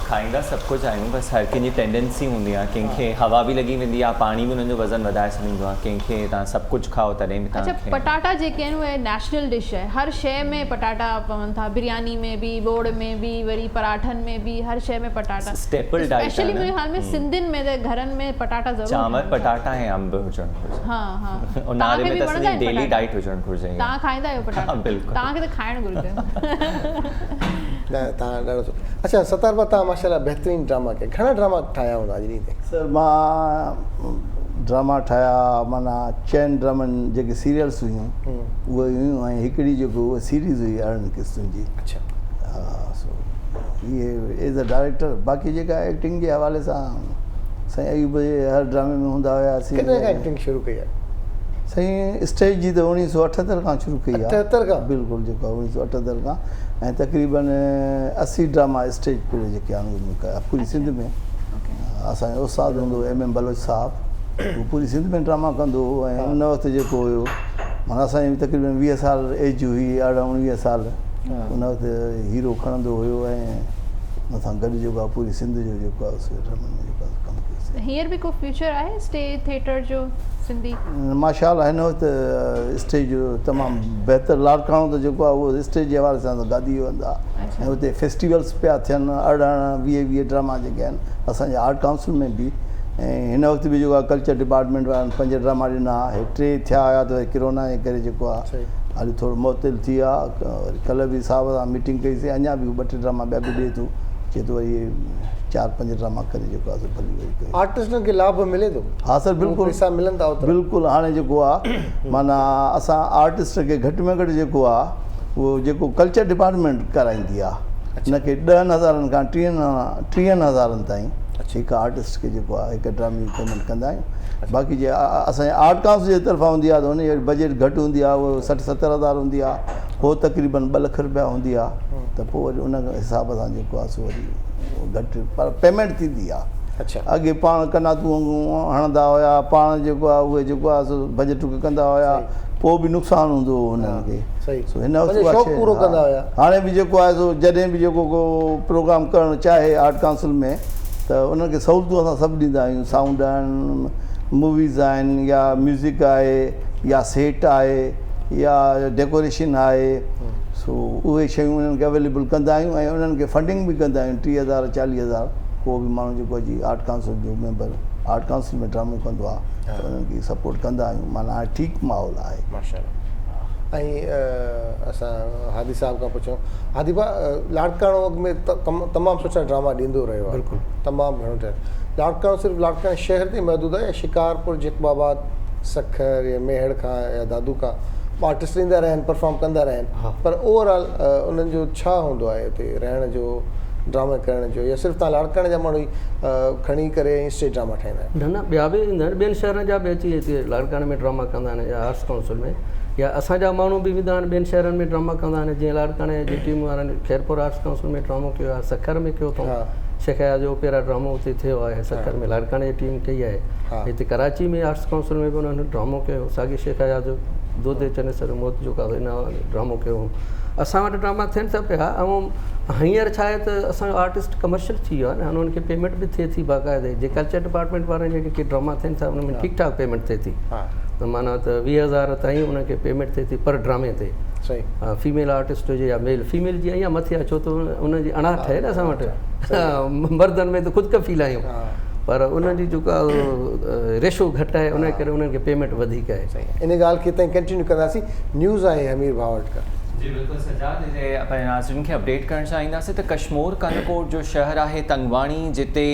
खाईंदा सभु कुझु आहियूं, बसि हर कंहिंजी टेंडेंसी हूंदी आहे, कंहिंखे हवा बि लॻी वेंदी आहे, पाणी बि हुननि जो वज़न वधाए छॾींदो आहे, कंहिंखे तव्हां सभु कुझु खाओ तॾहिं बि अच्छा पटाटा जेके आहिनि उहे नेशनल डिश है, हर शइ में पटाटा पवनि था, बिरयानी में बि बोड़ में बि वरी पराठनि में बि हर शइ में पटाटा स्टेपल डाइट स्पेशली मुंहिंजे ख़्याल में सिंधियुनि में त घरनि में पटाटा ज़रूरु चांवर पटाटा ऐं अंब हुजणु घुरिजे। हा हा उन्हारे में त असांजी डेली डाइट हुजणु घुरिजे। तव्हां खाईंदा आहियो पटाटा? बिल्कुलु तव्हांखे त खाइणु घुरिजे। तव्हां ॾाढो सुठो। अच्छा सतार बा तव्हां माशाल्लाह बहितरीनु ड्रामा कया, घणा ड्रामा ठाहिया हूंदा अॼु ॾींहं ते? सर मां ड्रामा ठाहिया माना 4 ड्रामनि जेके सीरियल्स हुयूं उहे हुयूं ऐं हिकिड़ी जेको उहा सीरीज़ हुई 8 किस्तुनि जी। अच्छा हा सो इहे एज़ अ डायरेक्टर बाक़ी जेका एक्टिंग जे हवाले सां साईं अयूब हर ड्रामे में हूंदा हुआसीं। कॾहिं खां एक्टिंग शुरू कई आहे? साईं स्टेज जी त 1978 खां शुरू कई आहे। 78 खां? बिल्कुलु जेको 1978 खां ऐं तक़रीबन 80 ड्रामा स्टेज पे जेके आहिनि उहे कया पूरी सिंध में। असांजो उस्तादु हूंदो MM बलोच साहब, उहो पूरी सिंध में ड्रामा कंदो हुओ ऐं उन वक़्तु जेको हुयो माना असांजी तक़रीबन 20 साल एज हुई, 18-19 साल। उन वक़्तु हीरो खणंदो हुयो ऐं असां गॾु जेको आहे पूरी सिंध जो जेको आहे ड्रामनि में जेको आहे कमु कयोसीं। हींअर बि को फ्यूचर आहे स्टेज थिएटर जो सिंधी? माशाअल्लाह हिन वक़्तु स्टेज जो तमामु बहितरु लाड़काणो त जेको आहे उहो स्टेज जे हवाले सां त गादी वेंदा ऐं हुते फेस्टिवल्स पिया थियनि, 18-20 ड्रामा जेके आहिनि असांजे आर्ट काउंसिल में बि। ऐं हिन वक़्तु बि जेको आहे कल्चर डिपार्टमेंट वारनि 5 ड्रामा ॾिना, 3 थिया हुया त कोरोना जे करे जेको आहे हाली थोरो मुअतल थी विया। वरी कल्ह बि साहिब सां मीटिंग कईसीं, अञा बि 2-3 ड्रामा ॿिया बि ॾिए थो, चए थो वरी 4-5 ड्रामा करे जेको आहे भली वरी आर्टिस्टनि खे लाभ मिले थो? हा सर, बिल्कुलु पैसा मिलनि था? बिल्कुल। हाणे जेको आहे माना असां आर्टिस्ट खे घटि में घटि जेको आहे उहो जेको कल्चर डिपार्टमेंट कराईंदी आहे, हुनखे 10,000 खां 30,000 ताईं हिकु आर्टिस्ट खे जेको आहे हिकु ड्रामे जी पेमेंट कंदा आहियूं। बाक़ी जे असांजे आर्ट काउंसिल जे तरफ़ां हूंदी आहे त हुनजी बजट घटि हूंदी आहे, उहो 60-70 हज़ार हूंदी आहे, उहो तक़रीबन 2 लख रुपया हूंदी आहे। त पोइ वरी उन हिसाब सां जेको आहे सो वरी घटि पर पेमेंट थींदी आहे। अच्छा, अॻे पाण कनातूं हणंदा हुया, पाण जेको आहे उहे जेको आहे सो बजट कंदा हुया, पोइ बि नुक़सानु हूंदो हुओ उन्हनि खे। सो हिन वक़्तु हाणे बि जेको आहे सो जॾहिं बि जेको को प्रोग्राम करणु चाहे आर्ट काउंसिल में त उन्हनि खे सहूलियतूं असां सभु ॾींदा आहियूं। साउंड आहिनि, मूवीज़ आहिनि, या म्यूज़िक आहे, या सेट आहे, या डेकोरेशन आहे। सो उहे शयूं उन्हनि खे अवेलेबल कंदा आहियूं ऐं उन्हनि खे फंडिंग बि कंदा आहियूं। 30,000-40,000 को बि माण्हू जेको अची आर्ट काउंसिल जो मेंबर आर्ट काउंसिल में ड्रामो कंदो आहे त उन्हनि खे सपोर्ट कंदा आहियूं। माना हाणे ठीकु माहौल आहे माशाअल्लाह। ऐं असां हादी साहिब खां पुछूं, हादी भाउ लाड़काणो अॻु में तमामु सुठा ड्रामा ॾींदो रहियो आहे, बिल्कुलु तमामु घणो ठहियल। लाड़काणो सिर्फ़ु लाड़काणे शहर ते महदूद आहे या शिकारपुर, जैकबाबाद, सखर या मेहड़ खां या दादू खां आर्टिस्ट ईंदा रहिया आहिनि, परफॉर्म कंदा रहिया आहिनि, पर ओवरऑल उन्हनि जो छा हूंदो आहे हिते रहण जो, ड्रामा करण जो, या सिर्फ़ु तव्हां लाड़काणे जा माण्हू खणी करे स्टेज ड्रामा ठाहींदा आहिनि? न न, ॿिया बि ईंदा आहिनि, ॿियनि शहरनि जा बि अची हिते लाड़काणे में ड्रामा कंदा आहिनि, या आर्ट्स काउंसिल में, या असांजा माण्हू बि वेंदा आहिनि ॿियनि शहरनि में ड्रामा कंदा आहिनि। जीअं लाड़काणे जी टीम वारनि खैरपुर आर्ट्स काउंसिल में ड्रामो कयो आहे, सखर में कयो अथऊं, शेखया जो पहिरियां ड्रामो उते थियो आहे सखर में, लाड़काणे जी टीम कई आहे। हिते कराची में आर्ट्स काउंसिल में बि उन्हनि ड्रामो कयो, साॻी शेखया जो दोदे चनेसर मौत जो का इन ड्रामो कयो। असां वटि ड्रामा थियनि था पिया। ऐं हींअर छा आहे त असांजो आर्टिस्ट कमर्शियल थी वियो आहे न, उन्हनि खे पेमेंट बि थिए थी बाक़ाइदे। जे कल्चर डिपार्टमेंट वारनि जेके ड्रामा थियनि था उन में ठीकु ठाक पेमेंट थिए थी। त माना त 20,000 ताईं उनखे पेमेंट थिए थी पर ड्रामे ते। सही, फीमेल आर्टिस्ट हुजे या मेल, फीमेल जी अञा मथे आहे छो त उनजी अणाहठ आहे न असां वटि। मर्दनि में त ख़ुदि कफ़ील आहियूं, पर उन्हनि जी जेका रेशो घटि आहे उन करे उन्हनि खे पेमेंट वधीक आहे। इन ॻाल्हि खे ताईं कंटिन्यू कंदासीं। न्यूज़ आहे हमीर भाउ वटि खां। जी बिल्कुलु सजाद, पंहिंजे नाज़रीन खे अपडेट करणु चाहींदासीं त कश्मीर कंदकोट जो शहर आहे तंगवाणी, जिते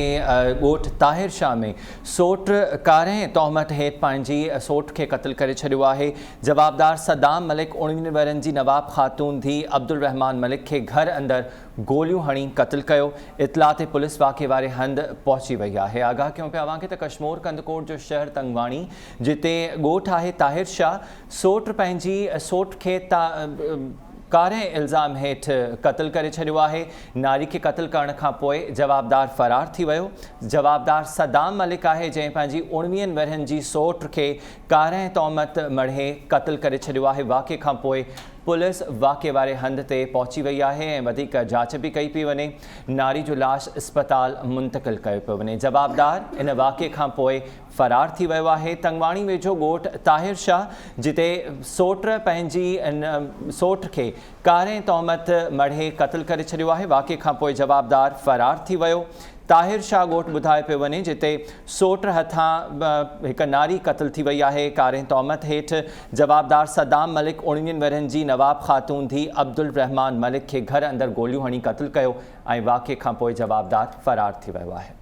ॻोठ ताहिर शाह में सोट कारें तहमत हेठि पंहिंजी सोट खे क़त्ल करे छॾियो आहे। जवाबदार सदाम मलिक 19 वरनि जी नवाब ख़ातून धी अब्दुल रहमान मलिक खे घर अंदरि गोलियूं हणी क़त्ल कयो। इतला ते पुलिस वाक़े वारे हंधि पहुची वई आहे। आगाह कयूं पिया अव्हांखे त कश्मीर कंदकोट जो शहर तंगवाणी, जिते ॻोठ आहे ताहिर शाह, सोट पंहिंजी सोट खे कारें इल्ज़ाम हेठि क़त्ल करे छॾियो आहे। नारी खे क़त्ल करण खां पोइ जवाबदार फ़रार थी वियो। जवाबदार सदाम मलिक आहे जंहिं पंहिंजी 19 वरनि जी सोट खे कारें तहमत मढ़े क़त्ल करे छॾियो आहे। वाक़े खां पोइ पुलिस वाक़े वारे हंधि ते पहुची वई आहे ऐं वधीक जांच बि कई पई वञे। नारी जो लाश अस्पताल मुंतक़िल कयो पियो वञे। जवाबदार इन वाक़े खां पोइ फ़रार थी वियो आहे। तंगवाणी वेझो ॻोठ ताहिर शाह, जिते सोट पंहिंजी सोट खे कारें तहमत मढ़े क़त्ल करे छॾियो आहे। वाक़े खां पोइ जवाबदार फ़रार थी वियो। ताहिर शाह ॻोठ ॿुधाए पियो वञे, जिते सोट हथां हिकु नारी क़त्ल थी वई आहे कारें तहमत हेठि। जवाबदार सदाम मलिक 19 वरनि जी नवाब ख़ातून धी अब्दुल रहमान मलिक खे घर अंदरि गोलियूं हणी क़त्ल कयो ऐं वाक़े खां पोइ जवाबदार फ़रार थी वियो आहे।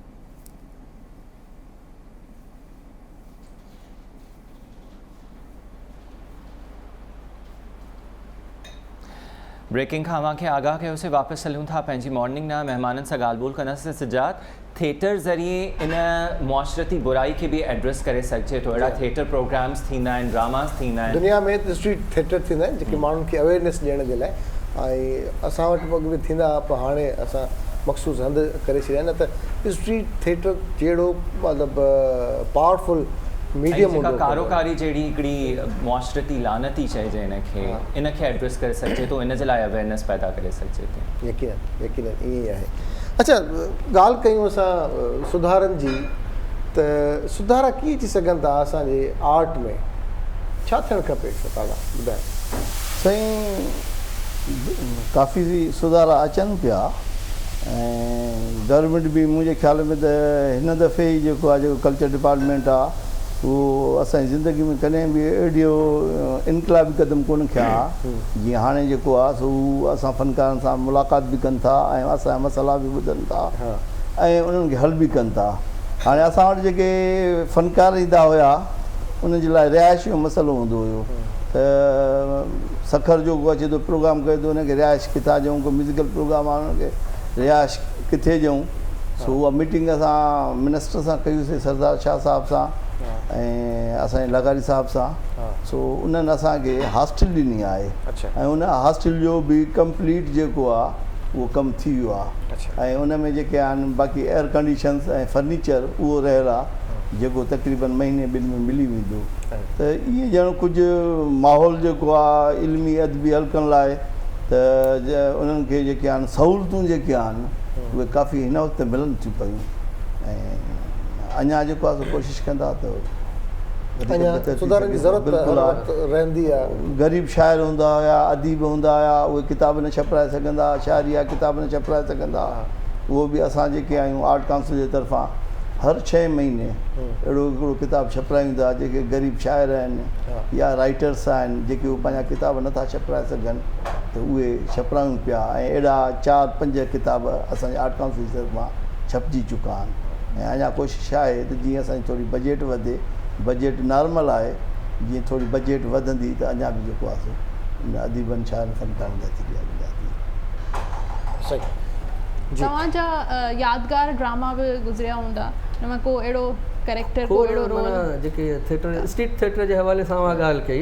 ब्रेकिंग खां अव्हांखे आगाह कयोसीं, वापसि हलूं था पंहिंजी मॉर्निंग ना महिमाननि सां ॻाल्हि ॿोल कंदासीं। सजाद, थिएटर ज़रिए इन मुआशरती बुराई खे बि एड्रेस करे सघिजे थो। अहिड़ा थिएटर प्रोग्राम्स थींदा आहिनि, ड्रामास थींदा आहिनि दुनिया में, त स्ट्रीट थिएटर थींदा आहिनि जेके माण्हुनि खे अवेयरनेस ॾियण जे लाइ। ऐं असां वटि बि थींदा, पर हाणे असां मख़सूसु हंधि करे छॾिया। न त स्ट्रीट थिएटर जहिड़ो मतिलबु पावरफुल मीडियम जेका कारोकारी जहिड़ी हिकिड़ी मुआशरती लानती चइजे इनखे एड्रेस करे सघिजे थो, इन जे लाइ अवेयरनेस पैदा करे सघिजे थी। यकीनन यकीनन ईअं ई आहे। अच्छा, ॻाल्हि कयूं असां सुधारनि जी, त सुधारा कीअं अची सघनि था असांजे आर्ट में, छा थियणु खपे तव्हां ॿुधायो? साईं, काफ़ी सुधारा अचनि पिया ऐं गवर्नमेंट बि मुंहिंजे ख़्याल में त हिन दफ़े ई जेको आहे जेको कल्चर डिपार्टमेंट आहे उहो असांजी ज़िंदगी में कॾहिं बि अहिड़ो इनकलाबी क़दम कोन खयां जीअं हाणे जेको आहे सो असां फ़नकारनि सां मुलाक़ात बि कनि था ऐं असांजा मसइला बि ॿुधनि था ऐं उन्हनि खे हल बि कनि था। हाणे असां वटि जेके फ़नकार ईंदा हुआ उन जे लाइ रिहाइश जो मसइलो हूंदो हुयो त सखर जो को अचे थो प्रोग्राम करे थो हुनखे रिहाइश किथां ॾियूं, को म्यूज़िकल प्रोग्राम आहे हुनखे रिहाइश किथे ॾियूं। सो उहा मीटिंग असां मिनिस्टर सां कयूंसीं, सरदार शाह साहिब सां ऐं असांजे लगारी साहिब सां। सो उन्हनि असांखे हॉस्टल ॾिनी आहे ऐं उन हॉस्टल जो बि कंप्लीट जेको आहे उहो कमु थी वियो आहे ऐं उन में जेके आहिनि बाक़ी एयर कंडीशन्स ऐं फर्नीचर उहो रहियल आहे जेको तक़रीबन महीने ॿिनि में मिली वेंदो। त इहे ॼण कुझु माहौल जेको आहे इल्मी अदबी हल्कनि लाइ त उन्हनि खे जेके आहिनि सहूलियतूं जेके आहिनि उहे काफ़ी हिन वक़्तु मिलनि थियूं पियूं ऐं अञा जेको आहे सो कोशिशि कंदा त सुधारण जी ज़रूरत रहंदी आहे। ग़रीब शाइर हूंदा हुया, अदीब हूंदा हुया, उहे किताब न छपाए सघंदा, शाइरिया किताब न छपाए सघंदा, उहो बि असां जेके आहियूं आर्ट काउंसिल जे तरफ़ां हर 6 महीने अहिड़ो हिकिड़ो किताब छपारायूं था। जेके ग़रीब शाइर आहिनि या राइटर्स आहिनि जेके उहे पंहिंजा किताब नथा छपाए सघनि त उहे छपारायूं पिया ऐं अहिड़ा 4-5 किताब असांजे आर्ट काउंसिल जे तरफ़ां छपजी चुका आहिनि। ऐं अञा कोशिशि आहे त जीअं असांजी थोरी बजट वधे, बजट नॉर्मल आहे, जीअं थोरी बजट वधंदी त अञा बि जेको आहे सो अदीबनि शाइरनि फ़नकारनि जा थी विया। सही। तव्हांजा यादगार ड्रामा बि गुज़रिया हूंदा, हुन में को अहिड़ो कैरेक्टर, को अहिड़ो रोल? जेके थिएटर स्ट्रीट थिएटर जे हवाले सां मां ॻाल्हि कई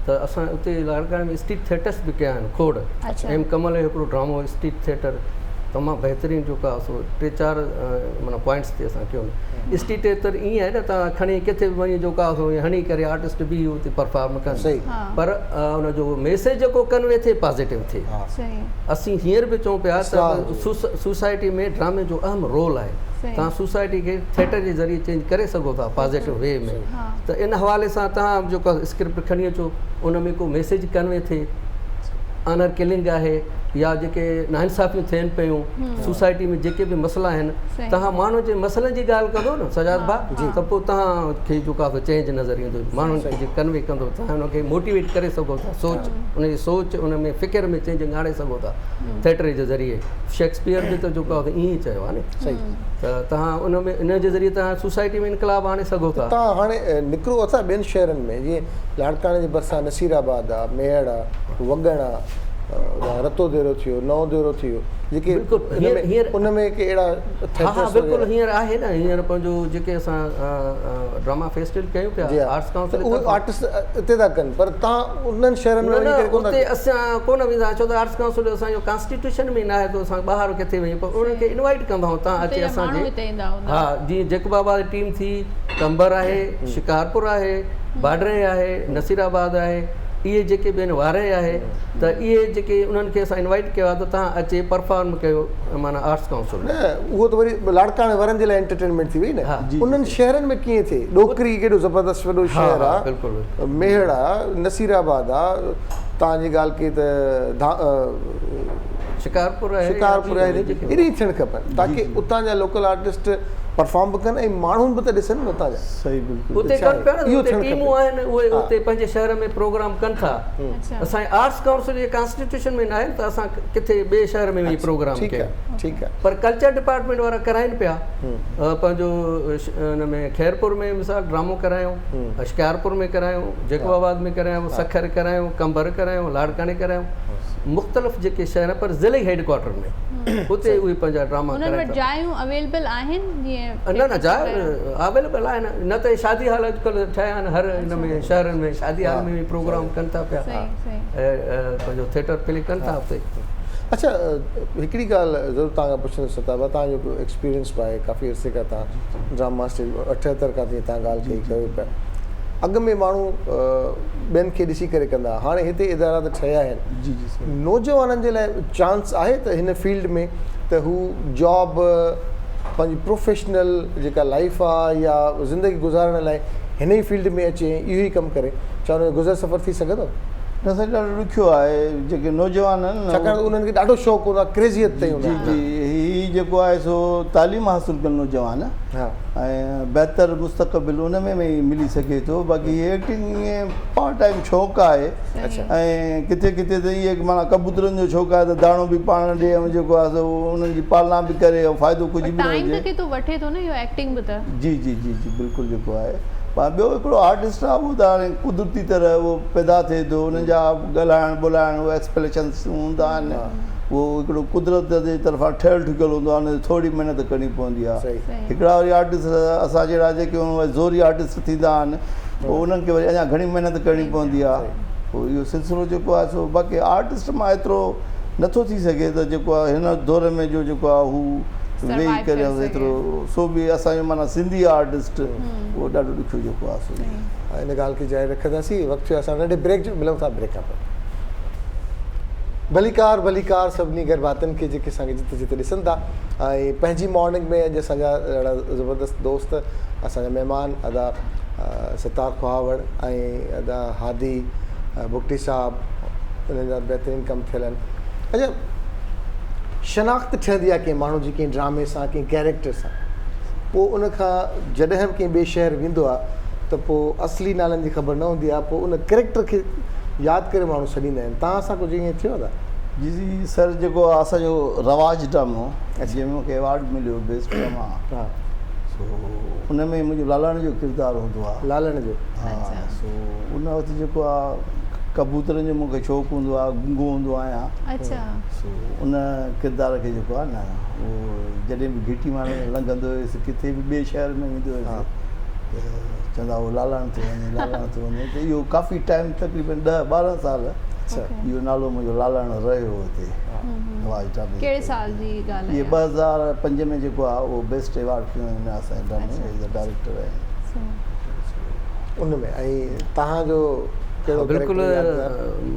त असां उते लाड़काणे में स्ट्रीट थिएटर्स बि कया आहिनि। खोड़ एम कमल जो हिकिड़ो ड्रामो स्ट्रीट थिएटर तमामु बहितरीनु जेको आहे सो 3-4 माना पॉइंट्स ते असां कयो। स्ट्रीट थिएटर ईअं आहे न तव्हां खणी किथे बि वञी जेको आहे सो हणी करे आर्टिस्ट बि उते परफॉर्म कनि, पर उनजो मैसेज जेको कन्वे थिए पॉज़िटिव थिए। असीं हींअर बि चऊं पिया त सोसाइटी में ड्रामे जो अहम रोल आहे। तव्हां सोसाइटी खे थिएटर जे ज़रिए चेंज करे सघो था पॉज़िटिव वे में। त इन हवाले सां तव्हां जेको स्क्रिप्ट खणी अचो, उन में को मैसेज कन्वे थिए। ऑनर किलिंग आहे या जेके नाइंसाफ़ियूं थियनि पियूं सोसाइटी में, जेके बि मसइला आहिनि, तव्हां माण्हू जे मसइलनि जी ॻाल्हि कंदो न सजाद भाउ, त पोइ तव्हांखे जेको आहे चेंज नज़र ईंदो, माण्हुनि खे कन्वे कंदो, तव्हां हुनखे मोटिवेट करे सघो था, उनजी सोच उन में फ़िक्र में चेंज आणे सघो था थिएटर जे ज़रिए। शेक्सपियर बि त जेको आहे ईअं ई चयो आहे न, त तव्हां उन में इन जे ज़रिए तव्हां सोसाइटी में इनकलाब आणे सघो था। तव्हां हाणे निकिरो असां ॿियनि शहरनि में, जीअं लाड़काणे जे भरिसां नसीराबाद आहे, मेहड़ आहे, वगण आहे, रतोदेरो थियो, नवदेरो थियो, जेके उन में के अहिड़ा बिल्कुलु हींअर आहे न। हींअर पंहिंजो जेके असां ड्रामा फेस्टिवल कयूं पिया आर्ट्स काउंसिल, उहे आर्टिस्ट हिते था कनि, पर तव्हां उन्हनि शहरनि में उते असां कोन वेंदा, छो त आर्ट्स काउंसिल असांजो कॉन्स्टिट्यूशन में न आहे, त असां ॿाहिरि किथे वञूं, पर उन्हनि खे इनवाइट कंदा आहियूं तव्हां अचे असांजे। हा, जीअं जकबाबा जी टीम थी, कंबर आहे, शिकारपुर आहे, बाडरे आहे, नसीराबाद आहे, इहे जेके ॿियनि वारे आहे, त इहे जेके उन्हनि खे असां इनवाइट कयो आहे त तव्हां अचे परफॉर्म कयो माना आर्ट्स काउंसिल। न उहो त वरी लाड़काणे वारनि जे लाइ एंटरटेनमेंट थी वई न। उन्हनि शहरनि में कीअं थिए? ॾोकरी केॾो ज़बरदस्त वॾो शहर आहे, बिल्कुलु मेहड़ आहे, नसीराबाद आहे, तव्हांजी ॻाल्हि कई त शिकारपुर आहे, अहिड़ी थियणु खपनि ताकी उतां जा लोकल आर्टिस्ट परफॉर्म बि कनि ऐं माण्हू बि त ॾिसनि न उतां जा। सही, बिल्कुलु उते कनि पिया न, उते टीमूं आहिनि, उहे उते पंहिंजे शहर में प्रोग्राम कनि था। असांजे आर्ट्स काउंसिल जे कॉन्स्टिट्यूशन में न आहे त असां किथे ॿिए शहर में वञी प्रोग्राम कयूं, ठीकु आहे, पर कल्चर डिपार्टमेंट वारा कराइनि पिया। पंहिंजो हुन में खैरपुर में मिसाल ड्रामो करायूं, शिकारपुर में करायूं, जैकोबाबाद में करायूं, सखर करायूं, कंबर करायूं, लाड़काणे करायूं, मुख़्तलिफ़ जेके शहर पर ज़िले हेडक्वार्टर में उते उहे पंहिंजा ड्रामा कराइनि। जायूं अवेलेबल आहिनि जीअं? न जाइ अवेलेबल आहिनि, न त शादी हाल अॼुकल्ह ठहिया आहिनि, हर हिन में शहरनि में शादी हाल में प्रोग्राम कनि था पिया, पंहिंजो थिएटर प्ले कनि था उते। अच्छा, हिकिड़ी ॻाल्हि ज़रूरु तव्हां खां पुछंदुसि सताबा, तव्हांजो एक्सपीरियंस बि आहे, काफ़ी अर्से खां तव्हां ड्रामा स्टेज 78 खां तीअं तव्हां ॻाल्हि कई कयो पिया, अॻु में माण्हू ॿियनि खे ॾिसी करे कंदा, हाणे हिते इदारा त ठहिया आहिनि। जी जी नौजवाननि जे लाइ चांस आहे त हिन फील्ड में त हू जॉब पंहिंजी प्रोफेशनल जेका लाइफ आहे या ज़िंदगी गुज़ारण लाइ हिन ई फील्ड में अचे, इहो ई कमु करे, छा हुन जो गुज़र सफ़र थी सघंदो? न साईं, ॾाढो ॾुखियो आहे जेके नौजवान आहिनि, छाकाणि त उन्हनि खे ॾाढो शौक़ु हूंदो आहे, क्रेज़ियत ताईं हूंदो जी आहे। जी, हीअ जेको आहे सो तालीम हासिलु कनि नौजवान हा ऐं बहितर मुस्तक़बिल उन में ई मिली सघे थो। बाक़ी एक्टिंग ईअं पार्ट टाइम शौक़ु आहे ऐं किथे किथे त इहे माना कबूतरनि जो शौक़ु आहे त दाणो बि पाण ॾिए ऐं जेको आहे सो उन्हनि जी पालना बि करे ऐं फ़ाइदो कुझु बि न टाइम हुजे। त केतिरो वठे थो न इहो एक्टिंग बि त। जी जी जी जी बिल्कुलु जेको आहे। पर ॿियो हिकिड़ो आर्टिस्ट आहे, उहो त हाणे कुदरती तरह उहो पैदा थिए थो, उन जा ॻाल्हाइण ॿोलाइण उहे एक्सप्रेशन्स हूंदा आहिनि, उहो हिकिड़ो कुदरत जे तरफ़ां ठहियलु ठुकियलु हूंदो आहे, हुन थोरी महिनत करणी पवंदी आहे। हिकिड़ा वरी आर्टिस्ट असां जहिड़ा जेके वरी ज़ोरी आर्टिस्ट थींदा आहिनि, पोइ उन्हनि खे वरी अञा घणी महिनत करणी पवंदी आहे। पोइ इहो सिलसिलो जेको आहे सो बाक़ी आर्टिस्ट मां एतिरो नथो थी सघे त जेको आहे हिन दौर में जो जेको आहे हू वेही करे एतिरो सो बि असांजो माना सिंधी आर्टिस्ट उहो ॾाढो ॾुखियो जेको आहे सो। हिन ॻाल्हि खे जारी रखंदासीं। वक़्तु असां नंढे ब्रेक जो मिलूं था, ब्रेक खां पोइ। भलीकार भलीकार सभिनी गरबातनि खे जेके असांखे जिते जिते ॾिसनि था। ऐं पंहिंजी मॉर्निंग में अॼु असांजा ॾाढा ज़बरदस्त दोस्त, असांजा महिमान अदा सितार खुहावड़ ऐं अदा हादी बुगटी साहब, उन्हनि जा बहितरीनु कमु थियल आहिनि। अच्छा, शनाख़्त ठहंदी आहे कंहिं माण्हू जी कंहिं ड्रामे सां, कंहिं कैरेक्टर सां, पोइ उनखां जॾहिं बि कंहिं ॿिए शहर वेंदो आहे त पोइ असली नालनि जी ख़बर न हूंदी आहे, पोइ उन कैरेक्टर खे यादि करे माण्हू छॾींदा आहिनि। तव्हां सां कुझु ईअं थियो आहे? जी जी सर, जेको आहे असांजो रवाज ड्रामो जंहिंमें मूंखे अवॉर्ड मिलियो बेस्ट ड्रामा, हा, सो उन में मुंहिंजो लालण जो किरदारु हूंदो आहे। लालण जो? हा, सो उन वक़्तु जेको आहे कबूतरनि जो मूंखे शौक़ु हूंदो आहे, गुंगो हूंदो आहियां। अच्छा। सो उन किरदार खे जेको आहे न, उहो जॾहिं बि घिटी माण्हू लंघंदो हुयुसि, किथे बि ॿिए शहर में वेंदो हुयुसि त चवंदा हुआ लालण थो वञे, लालण थो वञे। त इहो काफ़ी टाइम, तक़रीबन 10-12 साल इहो नालो मुंहिंजो लालण रहियो हुते। कहिड़े साल जी ॻाल्हि आहे? इहे 2005 में जेको आहे उहो बेस्ट अवॉर्ड खयो हिन असांजे ड्रामे जो डायरेक्टर आहिनि उन में। ऐं तव्हांजो बिल्कुलु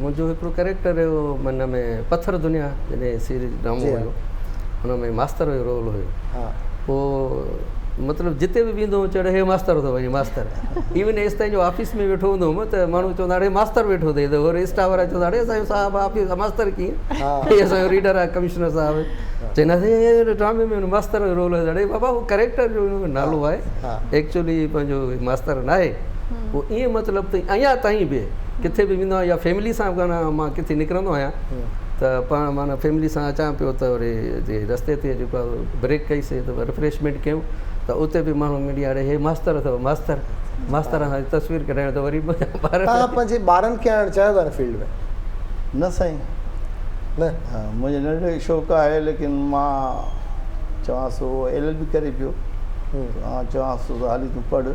मुंहिंजो हिकिड़ो कैरेक्टर हुयो मन में, पत्थर दुनिया जॾहिं सीरीज ड्रामो हुयो, हुन में मास्तर जो रोल हुयो। पोइ मतिलबु जिते बि वेंदो हुउमि चढ़े हे मास्तर थो वञे, मास्तर। इवन एसि ताईं जो ऑफिस में वेठो हूंदो हुउमि त माण्हू चवंदा हे मास्तर वेठो अथई, त वरी स्टाफ वारा चवंदा असांजो साहिबु ऑफिस मास्तर कीअं, हे असांजो रीडर आहे कमिश्नर साहिबु। चवंदासीं ड्रामे में हुन मास्तर जो रोल आहे। अड़े बाबा उहो करेक्टर जो नालो आहे, एक्चुअली पंहिंजो मास्तर न आहे। पोइ ईअं मतिलबु त अञा ताईं बि किथे बि वेंदो आहियां या फैमिली सां मां किथे निकिरंदो आहियां त पाण माना फैमिली सां अचां पियो त वरी रस्ते ते जेको आहे ब्रेक कईसीं त रिफ्रेशमेंट कयूं त उते बि माण्हू मिली अड़े हे मास्तर अथव, मास्तर मास्तर सां तस्वीर कढाइण त वरी तव्हां पंहिंजे ॿारनि खे आणणु चाहियो था हिन फील्ड में? न साईं, न। मुंहिंजे नंढे शौक़ु आहे, लेकिन मां चवांसि LLB करे पियो, चवांसि हाली तूं पढ़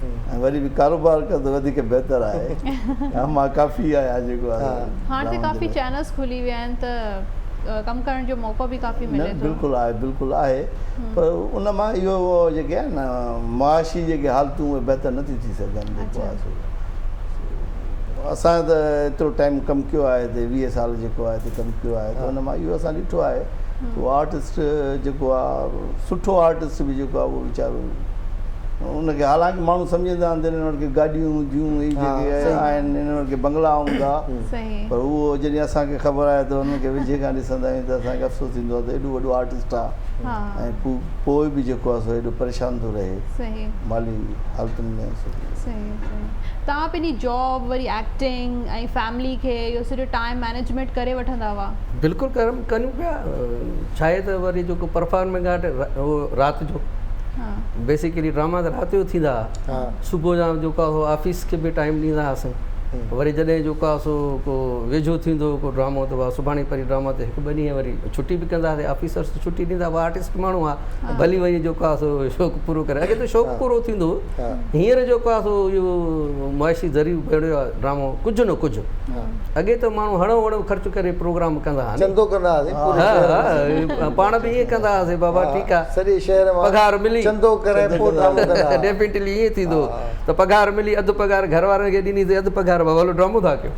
ऐं वरी बि कारोबार कर त वधीक बहितर आहे। मां काफ़ी आहियां जेको आहे। हाणे त काफ़ी चैनल्स खुली विया आहिनि त कमु करण जो मौक़ो बि काफ़ी मिले थो। बिल्कुलु आहे, बिल्कुलु आहे, पर उन मां इहो जेके आहे न मुआशी जेके हालतूं उहे बहितर नथी थी सघनि। जेको आहे असां त एतिरो टाइम कमु कयो आहे, हिते 20 साल जेको आहे हिते कमु कयो आहे, त उन मां इहो असां ॾिठो आहे। उहो आर्टिस्ट जेको आहे, सुठो आर्टिस्ट बि जेको आहे उहो वीचारो उनखे, हालांकि माण्हू सम्झंदा आहिनि त हिन वटि ॻाॾियूं हूंदियूं, इहे जेके आहिनि हिन वटि बंगला हूंदा, पर उहो जॾहिं असांखे ख़बर आहे त हुनखे वेझे खां ॾिसंदा आहियूं त असांखे अफ़सोस थींदो आहे त एॾो वॾो आर्टिस्ट आहे ऐं पोइ बि जेको आहे सो एॾो परेशान थो रहे माली हालतुनि में। तव्हां पंहिंजी जॉब वरी एक्टिंग ऐं फैमिली खे इहो सॼो टाइम मैनेजमेंट करे वठंदा हुआ? बिल्कुलु कयूं पिया। छा आहे त वरी जेको परफॉर्मेंस आहे उहो राति जो, बेसिकली ड्रामा त राति जो थींदा हुआ। सुबुह जा जेको ऑफिस खे बि टाइम ॾींदा हुआसीं वरी जॾहिं जेको आहे सो को वेझो थींदो को ड्रामो त सुभाणे परी ड्रामा ते 1-2 ॾींहं वरी छुटी बि कंदासीं ऑफिसर्स छुटी ॾींदा हुआ आर्टिस्ट माण्हू आहे भली वरी जेको आहे सो शौक़ु पूरो करे अॻे त शौक़ु पूरो थींदो हींअर जेको आहे सो इहो मुआशी ज़रियो बणियो आहे ड्रामो कुझु न कुझु अॻे त माण्हू हणो हणो ख़र्च करे प्रोग्राम कंदा हुआ चंदो कंदा हुआसीं पाण बि ईअं कंदा हुआसीं बाबा ठीकु आहे सॼे शहर मां पघार मिली चंदो करे पोइ ड्रामो कंदा डेफिनेटली ईअं थींदो त पघार मिली अधु पघार घर वारनि खे ॾिनी अधु पघार बाबा हलो ड्रामो था कयो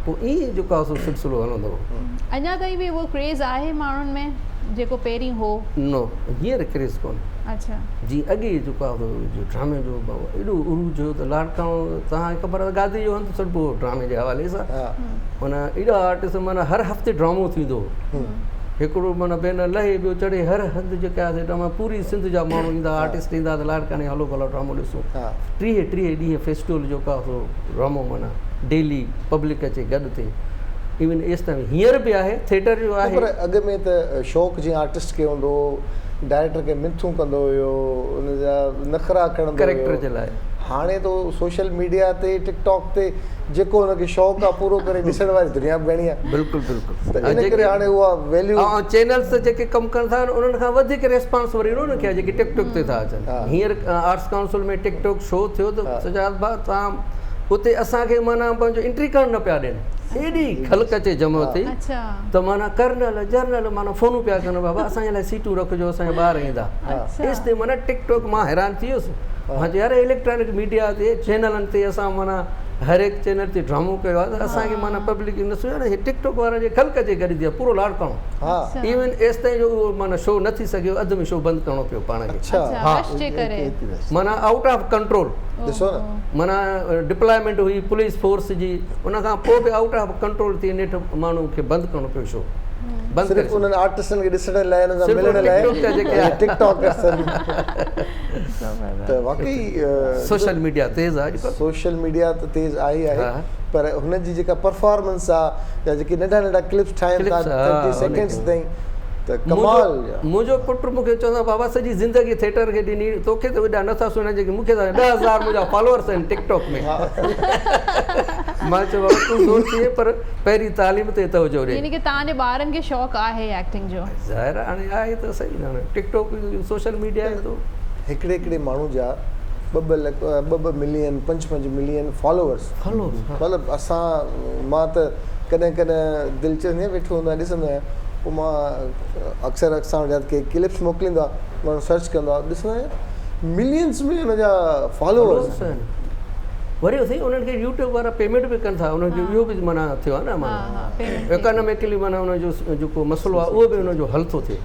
पोइ ईअं जेको आहे सो सिलसिलो हलंदो अञा ताईं बि उहो क्रेज़ आहे माण्हुनि में जेको पहिरीं हो नो हींअर क्रेज़ कोन्हे अच्छा जी अॻे जेको आहे जो ड्रामे जो एॾो उरूज हुयो त लाड़काणो तव्हांखे ख़बर आहे गादी जो हंधु सॾिबो ड्रामे जे हवाले सां माना एॾा आर्टिस्ट माना हर हफ़्ते ड्रामो थींदो हिकिड़ो माना भेनर लहे ॿियो चढ़े हर हंधि जेके आहे ड्रामा पूरी सिंध जा माण्हू ईंदा आर्टिस्ट ईंदा त लाड़काणे हलो भला ड्रामो ॾिसूं 30 ॾींहं फेस्टिवल जेको आहे सो ड्रामो माना डेली पब्लिक अचे गॾु थिए इवन एसि ताईं हींअर बि आहे थिएटर जो आहे पर अॻ में त शौक़ु जीअं आर्टिस्ट खे हूंदो डायरेक्टर खे मिथूं कंदो हुयो उनजा नखरा खणंदो कैरेक्टर जे लाइ हाणे तो सोशल मीडिया ते टिकटॉक ते जेको हुनखे शौक़ु आहे पूरो करे ॾिसण वारी दुनिया बि घणी आहे बिल्कुलु बिल्कुलु त इन करे हाणे उहा वैल्यू ऐं चैनल्स जेके कमु कनि था उन्हनि खां वधीक रेस्पॉन्स वरी उन्हनि खे आहे जेके टिकटॉक ते था अचनि हींअर आर्ट्स काउंसिल में टिकटॉक शो थियो त सजाद भाउ तव्हां उते असांखे माना पंहिंजो एंट्री करणु न पिया ॾियनि एॾी ख़लक अचे जमो थी त माना कर्नल जर्नल माना फ़ोनूं पिया कनि बाबा असांजे लाइ सीटूं रखिजो असांजा ॿार ईंदा एसि ते माना टिकटॉक मां हैरान थी वियुसि मां चयो यार इलेक्ट्रॉनिक मीडिया ते चैनलनि ते असां माना हर एक चैनल ते ड्रामो कयो आहे त असांखे माना पब्लिक न सुञाणे हे टिकटॉक वारनि जे ख़लक जे गॾु आहे पूरो लाड़काणो इवन एसि ताईं जो उहो माना शो न थी सघियो अधु में शो बंदि करिणो पियो पाण खे माना आउट ऑफ कंट्रोल ॾिसो न माना डिप्लॉयमेंट हुई पुलिस फोर्स जी उन खां पोइ बि आउट ऑफ कंट्रोल थी नेठ माण्हू खे बंदि करिणो पियो शो सिर्फ़ु उन्हनि आर्टिस्टनि खे ॾिसण लाइ हुननि सां मिलण लाइ टिकटॉकर्स त वाकई सोशल मीडिया तेज़ आहे सोशल मीडिया त तेज़ आहे ई आहे पर हुनजी जेका परफॉर्मेंस आहे या जेके नंढा नंढा क्लिप्स ठाहिनि था 30 सेकेंड्स ताईं त कमाल मुंहिंजो पुटु मूंखे चवंदो बाबा सॼी ज़िंदगी थिएटर खे ॾिनी तोखे त एॾा नथा सुञाणे जेके मूंखे त 10,000 मुंहिंजा फॉलोअर्स आहिनि टिकटॉक में मां चयो बाबा तूं सोचे पर पहिरीं तालीम ते तवजो ॾे यानी कि तव्हांजे ॿारनि खे शौक़ु आहे एक्टिंग जो ज़ाहिर हाणे आहे त सही न टिकटॉक सोशल मीडिया जो हिकिड़े माण्हू जा 2 मिलियन 5 मिलियन फॉलोअर्स मतिलबु मां त कॾहिं कॾहिं दिलि चवंदी आहियां वेठो हूंदो आहियां ॾिसंदो आहियां पोइ मां अक्सर वटि के क्लिप्स मोकिलींदो आहे माण्हू सर्च कंदो आहे ॾिसंदो आहियां मिलियंस में हुनजा फॉलोअर्स वरी उते उन्हनि खे यूट्यूब वारा पेमेंट बि कनि था उन्हनि जो इहो बि माना थियो आहे न माना इकोनॉमिकली माना हुनजो जेको मसइलो आहे उहो बि हुनजो हल थो थिए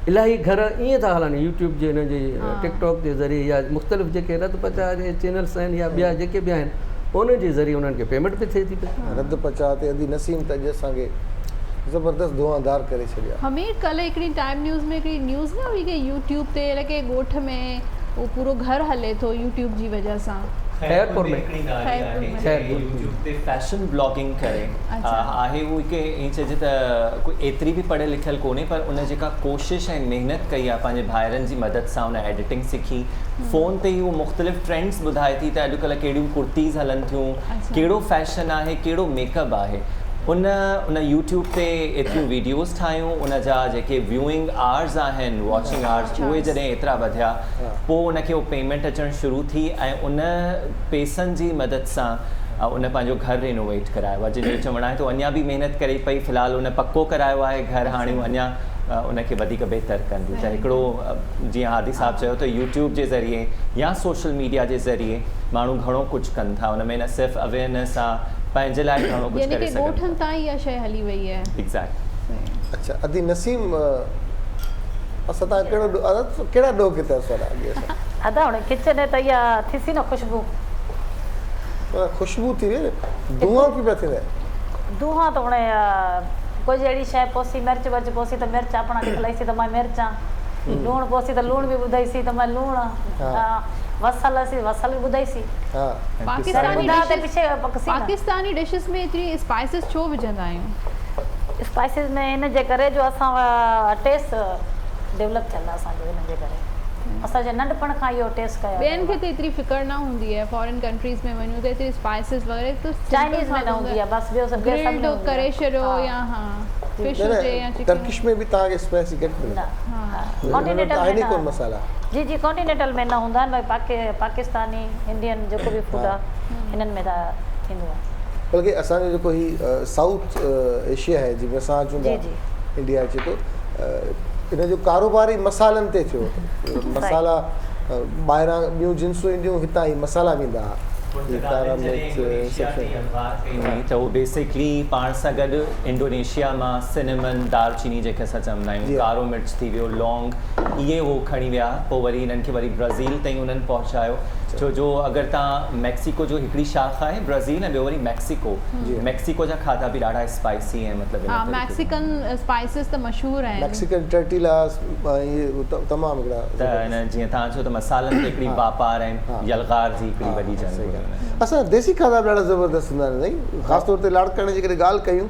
इलाही घर ईअं था हलनि यूट्यूब जे हिन जे टिकटॉक जे ज़रिए या मुख़्तलिफ़ जेके रद पचा जे चैनल्स आहिनि या ॿिया जेके बि आहिनि उन जे ज़रिए उन्हनि खे पेमेंट बि थिए थी पई रद पचा ते अदी नसीम त अॼु असांखे ज़बरदस्त धुआंधार करे छॾिया हमें कल्ह हिकिड़ी टाइम न्यूज़ में हिकिड़ी न्यूज़ न हुई कि यूट्यूब ते के ॻोठ में उहो पूरो घर हले थो यूट्यूब जी वजह सां खैरपुर में यूट्यूब ते फैशन ब्लॉगिंग करे आहे उहो हिकु ईअं चइजे त कोई एतिरी बि पढ़ियल लिखियल कोन्हे पर उन जेका कोशिशि ऐं महिनत कई आहे पंहिंजे भाइरनि जी मदद सां उन एडिटिंग सिखी फ़ोन ते ई उहो मुख़्तलिफ़ ट्रेंड्स ॿुधाए थी त अॼुकल्ह कहिड़ियूं कुर्तीज़ हलनि थियूं कहिड़ो फैशन आहे कहिड़ो मेकअप आहे उन यूट्यूब ते एतिरियूं वीडियोज़ ठाहियूं उन जा जेके व्यूइंग आवर्स आहिनि वॉचिंग आवर्स उहे जॾहिं एतिरा वधिया पोइ उनखे उहो पेमेंट अचणु शुरू थी ऐं उन पैसनि जी मदद सां उन पंहिंजो घरु रिनोवेट करायो आहे जंहिंजो चवणु आहे त अञा बि महिनत करे पई फ़िलहालु उन पको करायो आहे घरु हाणे अञा उनखे वधीक बहितर कंदी त हिकिड़ो जीअं हादी साहब चयो त यूट्यूब जे ज़रिए या सोशल मीडिया जे ज़रिए माण्हू घणो कुझु कनि था उन में न सिर्फ़ु अवेयरनेस आहे पंहिंजे लाइ घणो कुझु करे सघनि ॻोठनि ताईं इहा शइ हली वई आहे एग्ज़ैक्ट अच्छा अदी नसीम असां तव्हां कहिड़ा ॾोह किता अदा हाणे किचन त इहा थीसी न ख़ुशबू थी वई धुआं की पिया थींदा धुआं त हाणे कोई अहिड़ी शइ पोसी मिर्च वर्च पोसी त मिर्च अपना निकलाईसीं त मां मिर्चां लूणु पोसी त लूणु बि ॿुधाईसीं त मां लूणु वसल बि ॿुधाईसीं पाकिस्तानी डिशेस में एतिरी स्पाइसिस छो विझंदा आहियूं स्पाइसिस में हिन जे करे जो असां टेस्ट डेवलप थियल आहे असांजो हिन जे करे असांजे नंढपण खां इहो टेस्ट कयो ॿियनि खे त एतिरी फिकर न हूंदी आहे फॉरेन कंट्रीज़ में वञूं त एतिरी स्पाइसिस वग़ैरह तो चाइनीज़ में न हूंदी आहे बसि ॿियो सभु ग्रिल्ड करे छॾियो या फिश हुजे या चिकन टर्किश में भी तव्हांखे स्पाइसी घटि मिलंदा कॉन्टिनेंटल आहे में नी कोन न मसाला जी कॉन्टिनेंटल में न हूंदा आहिनि भई पाकिस्तानी इंडियन जेको बि फूड आहे हिननि में त थींदो आहे बल्कि असांजो जेको ही साउथ एशिया आहे जंहिंमें असां अचूं था इंडिया अचे थो इन जो कारोबार ई मसालनि ते थियो मसाला ॿाहिरां ॿियूं जिन्सूं ईंदियूं हितां ई मसाला वेंदा कारा मिर्च त उहो बेसिकली पाण सां गॾु इंडोनेशिया मां सिनेमन दालचीनी जेके असां चवंदा आहियूं कारो मिर्च थी वियो लौंग इहे उहो खणी विया पोइ वरी हिननि खे वरी ब्राज़ील ताईं उन्हनि पहुचायो छो जो अगरि तव्हां मैक्सिको जो हिकिड़ी शाख आहे ब्राज़ील ऐं ॿियो वरी मैक्सिको जा खाधा बि ॾाढा स्पाइसी ऐं मतिलबु मैक्सिकन स्पाइसिस त मशहूरु आहिनि मैक्सिकन टर्टिलास तमामु हिकिड़ा त हिन जीअं तव्हां चओ त मसालनि ते हिकिड़ी वापार आहिनि यलगार जी हिकिड़ी वॾी जंग असां देसी खाधा बि ॾाढा ज़बरदस्त हूंदा आहिनि ख़ासि तौर ते लाड़काणे जी कॾहिं ॻाल्हि कयूं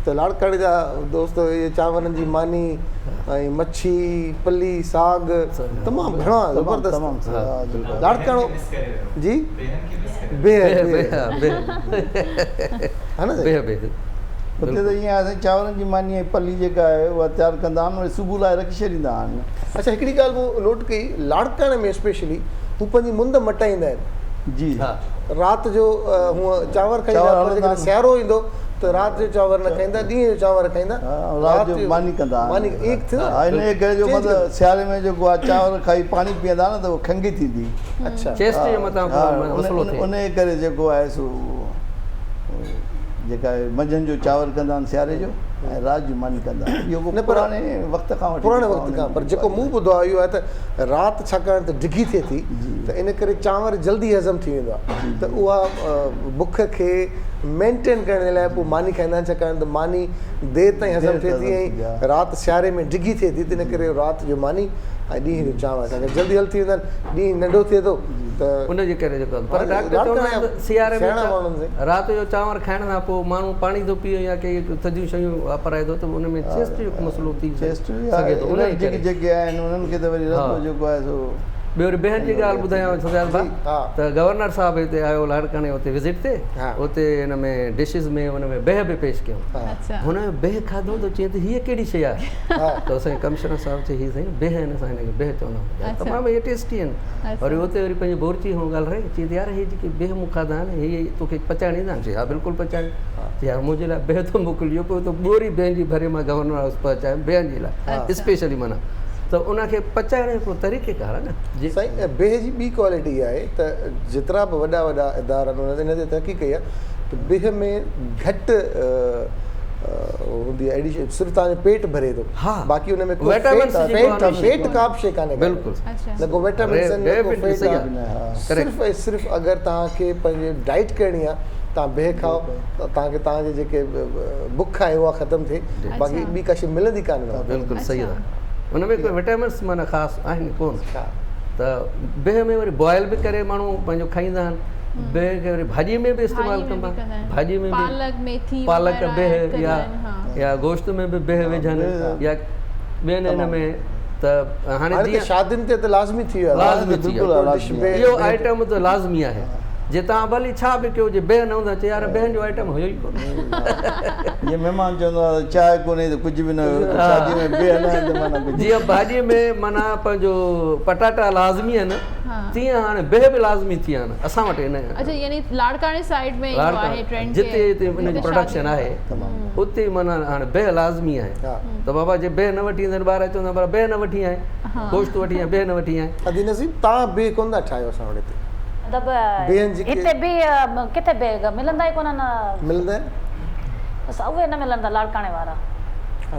त लाड़काणे जा दोस्त इहे चांवरनि जी मानी ऐं मच्छी पली साग तमामु घणा ज़बरदस्त लाड़काणो जी हुते त ईअं आहे चांवरनि जी मानी ऐं पली जेका आहे उहा तयारु कंदा आहिनि वरी सुबुह लाइ रखी छॾींदा आहिनि अच्छा हिकिड़ी ॻाल्हि मूं नोट कई लाड़काणे में स्पेशली हू पंहिंजी मुंद मटाईंदा आहिनि जी राति जो हूअं चांवर खाईंदा पर जेकॾहिं सियारो ईंदो त राति जो चांवर न खाईंदा ॾींहं जो चांवर खाईंदा राति जो मानी कंदा मानी एक थियो हिन करे जो मतिलबु सियारे में जेको आहे चांवर खाई पाणी पीअंदा न त उहो खंघि थींदी अच्छा चेस्ट जे मथां मसलो थिए उन करे जेको आहे सो जेका मंझंदि जो चांवर कंदा आहिनि सियारे जो ऐं राति जो मानी कंदा आहिनि इहो पुराणे वक़्त खां पर जेको मूं ॿुधो आहे इहो आहे त राति छाकाणि त डिघी थिए थी त इन करे चांवर जल्दी हज़म थी वेंदो आहे त उहा बुख खे मेंटेन करण लाइ पोइ मानी खाईंदा आहिनि छाकाणि त मानी देरि ताईं हज़म थिए थी ऐं राति सियारे में डिघी थिए थी त इन करे राति जो मानी ऐं ॾींहं जो चांवर असांखे जल्दी हल थी वेंदा आहिनि ॾींहुं नंढो थिए थो त उनजे करे जेको पर डॉक्टर चवंदा आहिनि सियारे में राति जो चांवर खाइण खां पोइ माण्हू पाणी थो पीए या के थधियूं शयूं वापराए थो त उन में चेस्ट जो मसइलो थी सघे थो जेके आहिनि उन्हनि खे त वरी रस्तो जेको आहे सो ॿियो वरी ॿियनि जी ॻाल्हि ॿुधायांव सुजाल भाउ त गवर्नर साहिबु हिते आयो लाड़काणे उते विज़िट ते उते हिन में डिशिस में हुन में बेह बि पेश कयूं हुन में बेह खाधो त चई त हीअ कहिड़ी शइ आहे त असांजे कमिशनर साहिबु चई हीअ साईं बेह आहिनि असां हिनखे बेह चवंदा आहियूं तमामु इहे टेस्टी आहिनि वरी उते वरी पंहिंजी बोरची खां ॻाल्हाए चई त यार हीअ जेके बेह मूं खाधा आहिनि हीअ तोखे पचाइण ईंदा आहिनि चई हा बिल्कुलु पचाइण चई यार मुंहिंजे लाइ बेह थो मोकिलियो पोइ त ॿोरी बेहनि जी भरे मां गवर्नर हाउस पहुचायो बेहनि जे लाइ स्पेशली माना त उनखे पचाइण जो तरीक़ेकार आहे न साईं बेह जी ॿी क्वालिटी आहे त जेतिरा बि वॾा वॾा इदारा आहिनि इन ते तरक़ी कई आहे त बेह में घटि हूंदी आहे अहिड़ी सिर्फ़ु तव्हांजो पेट भरे थो बाक़ी हुन में फेट का बि शइ कान्हे बिल्कुलु न को विटामिन सिर्फ़ु अगरि तव्हांखे पंहिंजी डाइट करणी आहे तव्हां बेह खाओ त तव्हांखे तव्हांजे जेके बुख आहे उहा ख़तमु थिए बाक़ी ॿी का शइ मिलंदी कान्हे बिल्कुलु सही आहे हुन में कोई विटामिन्स माना ख़ासि आहिनि कोन त बेह में वरी बॉइल बि करे माण्हू पंहिंजो खाईंदा आहिनि बेह खे वरी भाॼीअ में बि इस्तेमालु कंदा भाॼीअ में बि पालक बेह या गोश्त में बि बेह विझनि या ॿियनि हिन में त हाणे जीअं शादियुनि ते त लाज़मी थी वियो आहे इहो आइटम त लाज़मी आहे जे तव्हां भली छा बि कयो जे बेह न हूंदा चए यार बेहनि जो आइटम हुयो ई कोन जीअं महिमान चवंदो आहे चांहि कोन्हे त कुझु बि न जीअं भाॼीअ में माना पंहिंजो पटाटा लाज़मी आहिनि तीअं हाणे बेह बि लाज़मी थी विया आहिनि असां वटि जिते हिनजी प्रोडक्शन आहे उते माना हाणे बेह लाज़मी आहे त बाबा जे बेह न वठी ईंदा आहिनि ॿार चवंदा पर बेह न वठी आए गोश्त वठी आए बेह न वठी आए अदी नसीब तव्हां बेह कोन था ठाहियो असां वटि हिते बि किथे बेह मिलंदा ई कोन मिलंदा असां उहे न मिलंदा लाड़काणे वारा न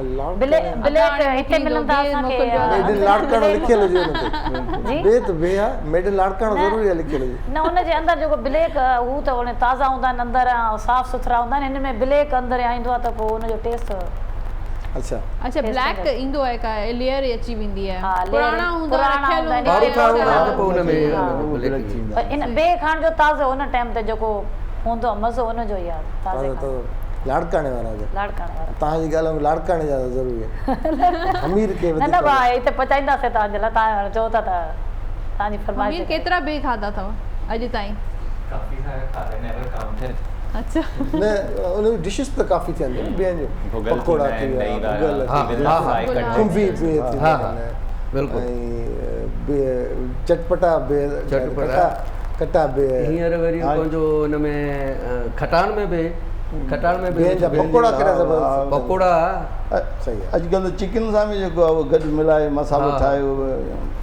उनजे अंदरि जेको ब्लैक हू त ताज़ा हूंदा आहिनि अंदरि साफ़ सुथरा हूंदा आहिनि हिन में ब्लैक अंदरि ईंदो आहे त पोइ हुनजो टेस्ट अच्छा ब्लैक ईंदो आहे का लेयर अची वेंदी आहे पुराणा इन बेह खाइण जो ताज़ो हुन टाइम ते जेको हूंदो आहे मज़ो हुनजो ई आहे लाड़काणे वारा तव्हांजी ॻाल्हि में लाड़काणे जा ज़रूरी आहे न भाउ हिते पचाईंदासीं तव्हांजे लाइ तव्हां चओ था त तव्हांजी फरमाइश अमीर केतिरा बे खाधा अथव अॼु ताईं? काफ़ी सारा खाधे never counted. अच्छा न उन डिशेस त काफ़ी थियनि थियूं ॿियनि जो भुॻल पकोड़ा थींदा थी आहिनि, विया ॾही वारा, भुॻल थी थी वेंदा, विया, फ्राई कट खुंबी थी बि वेंदा। थींदा हा, आहिनि, बिल्कुलु। ऐं चटपटा बि चटपटा। कटा बि हींअर वरी पंहिंजो हुन में खटाण में बि बिहनि जा पकोड़ा कहिड़ा ज़बरदस्त पकोड़ा सही आहे। अॼुकल्ह चिकन सां बि जेको आहे उहो गॾु मिलाए मसालो हा। ठाहे उहे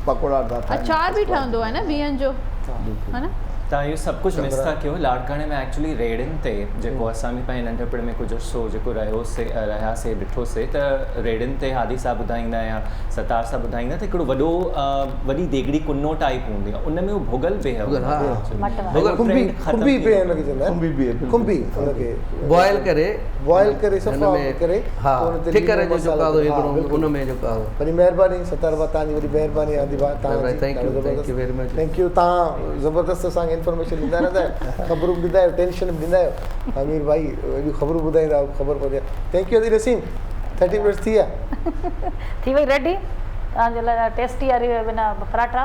पकोड़ा था ठाहिनि। अचार बि ठहंदो आहे न बिहनि जो, है न? तव्हां इहो सभु कुझु मिस था कयो। लाड़काणे में एक्चुअली रेड़ियुनि ते जेको असां बि पंहिंजे नंढपण में कुझु अर्सो जेको रहियासीं ॾिठोसीं त रेड़ियुनि ते हादी साहब ॿुधाईंदा या सतार साहब ॿुधाईंदा त हिकिड़ो वॾी देगड़ी कुनो टाइप हूंदी आहे, उन में उहो भुॻल बिह खुंबी बि हुनखे चवंदा खुंबी बि आहिनि, खुंबी हुनखे बॉयल करे सफ़ा करे हा पोइ हुन ते ठिकर लीमो जो जेको मसालो, आहे हा, हिकिड़ो बिल्कुलु। उन में जेको आहे वरी महिरबानी सतार भाउ तव्हांजी वरी महिरबानी आदि भाउ Thank you very much. Thank U. तव्हां ज़बरदस्त असांखे इंफॉर्मेशन ॾींदा रहंदा आहियो, ख़बरूं बि ॾींदा आहियो, टेंशन बि ॾींदा आहियो। अमीर भाई अहिड़ियूं ख़बरूं ॿुधाईंदा ख़बर पवंदी आहे। थैंक यू अदी नसीम। 30 मिनट्स थी विया? थी वई रेडी तव्हांजे लाइ टेस्टी वारी बिना पराठा।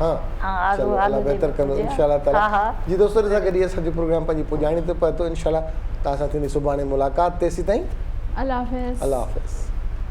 हाँ आलू चलो, अल्लाह जी बेहतर कंदो भुजिया। इंशाल्लाह ताला। हा जी दोस्तों सां गॾु असांजो प्रोग्राम पंहिंजी पुॼाणी ते पहुतो इंशाल्लाह। तव्हां सां थींदी सुभाणे मुलाक़ात, तेसीं ताईं अल्लाह हाफ़िज़। अल्लाह हाफ़िज़।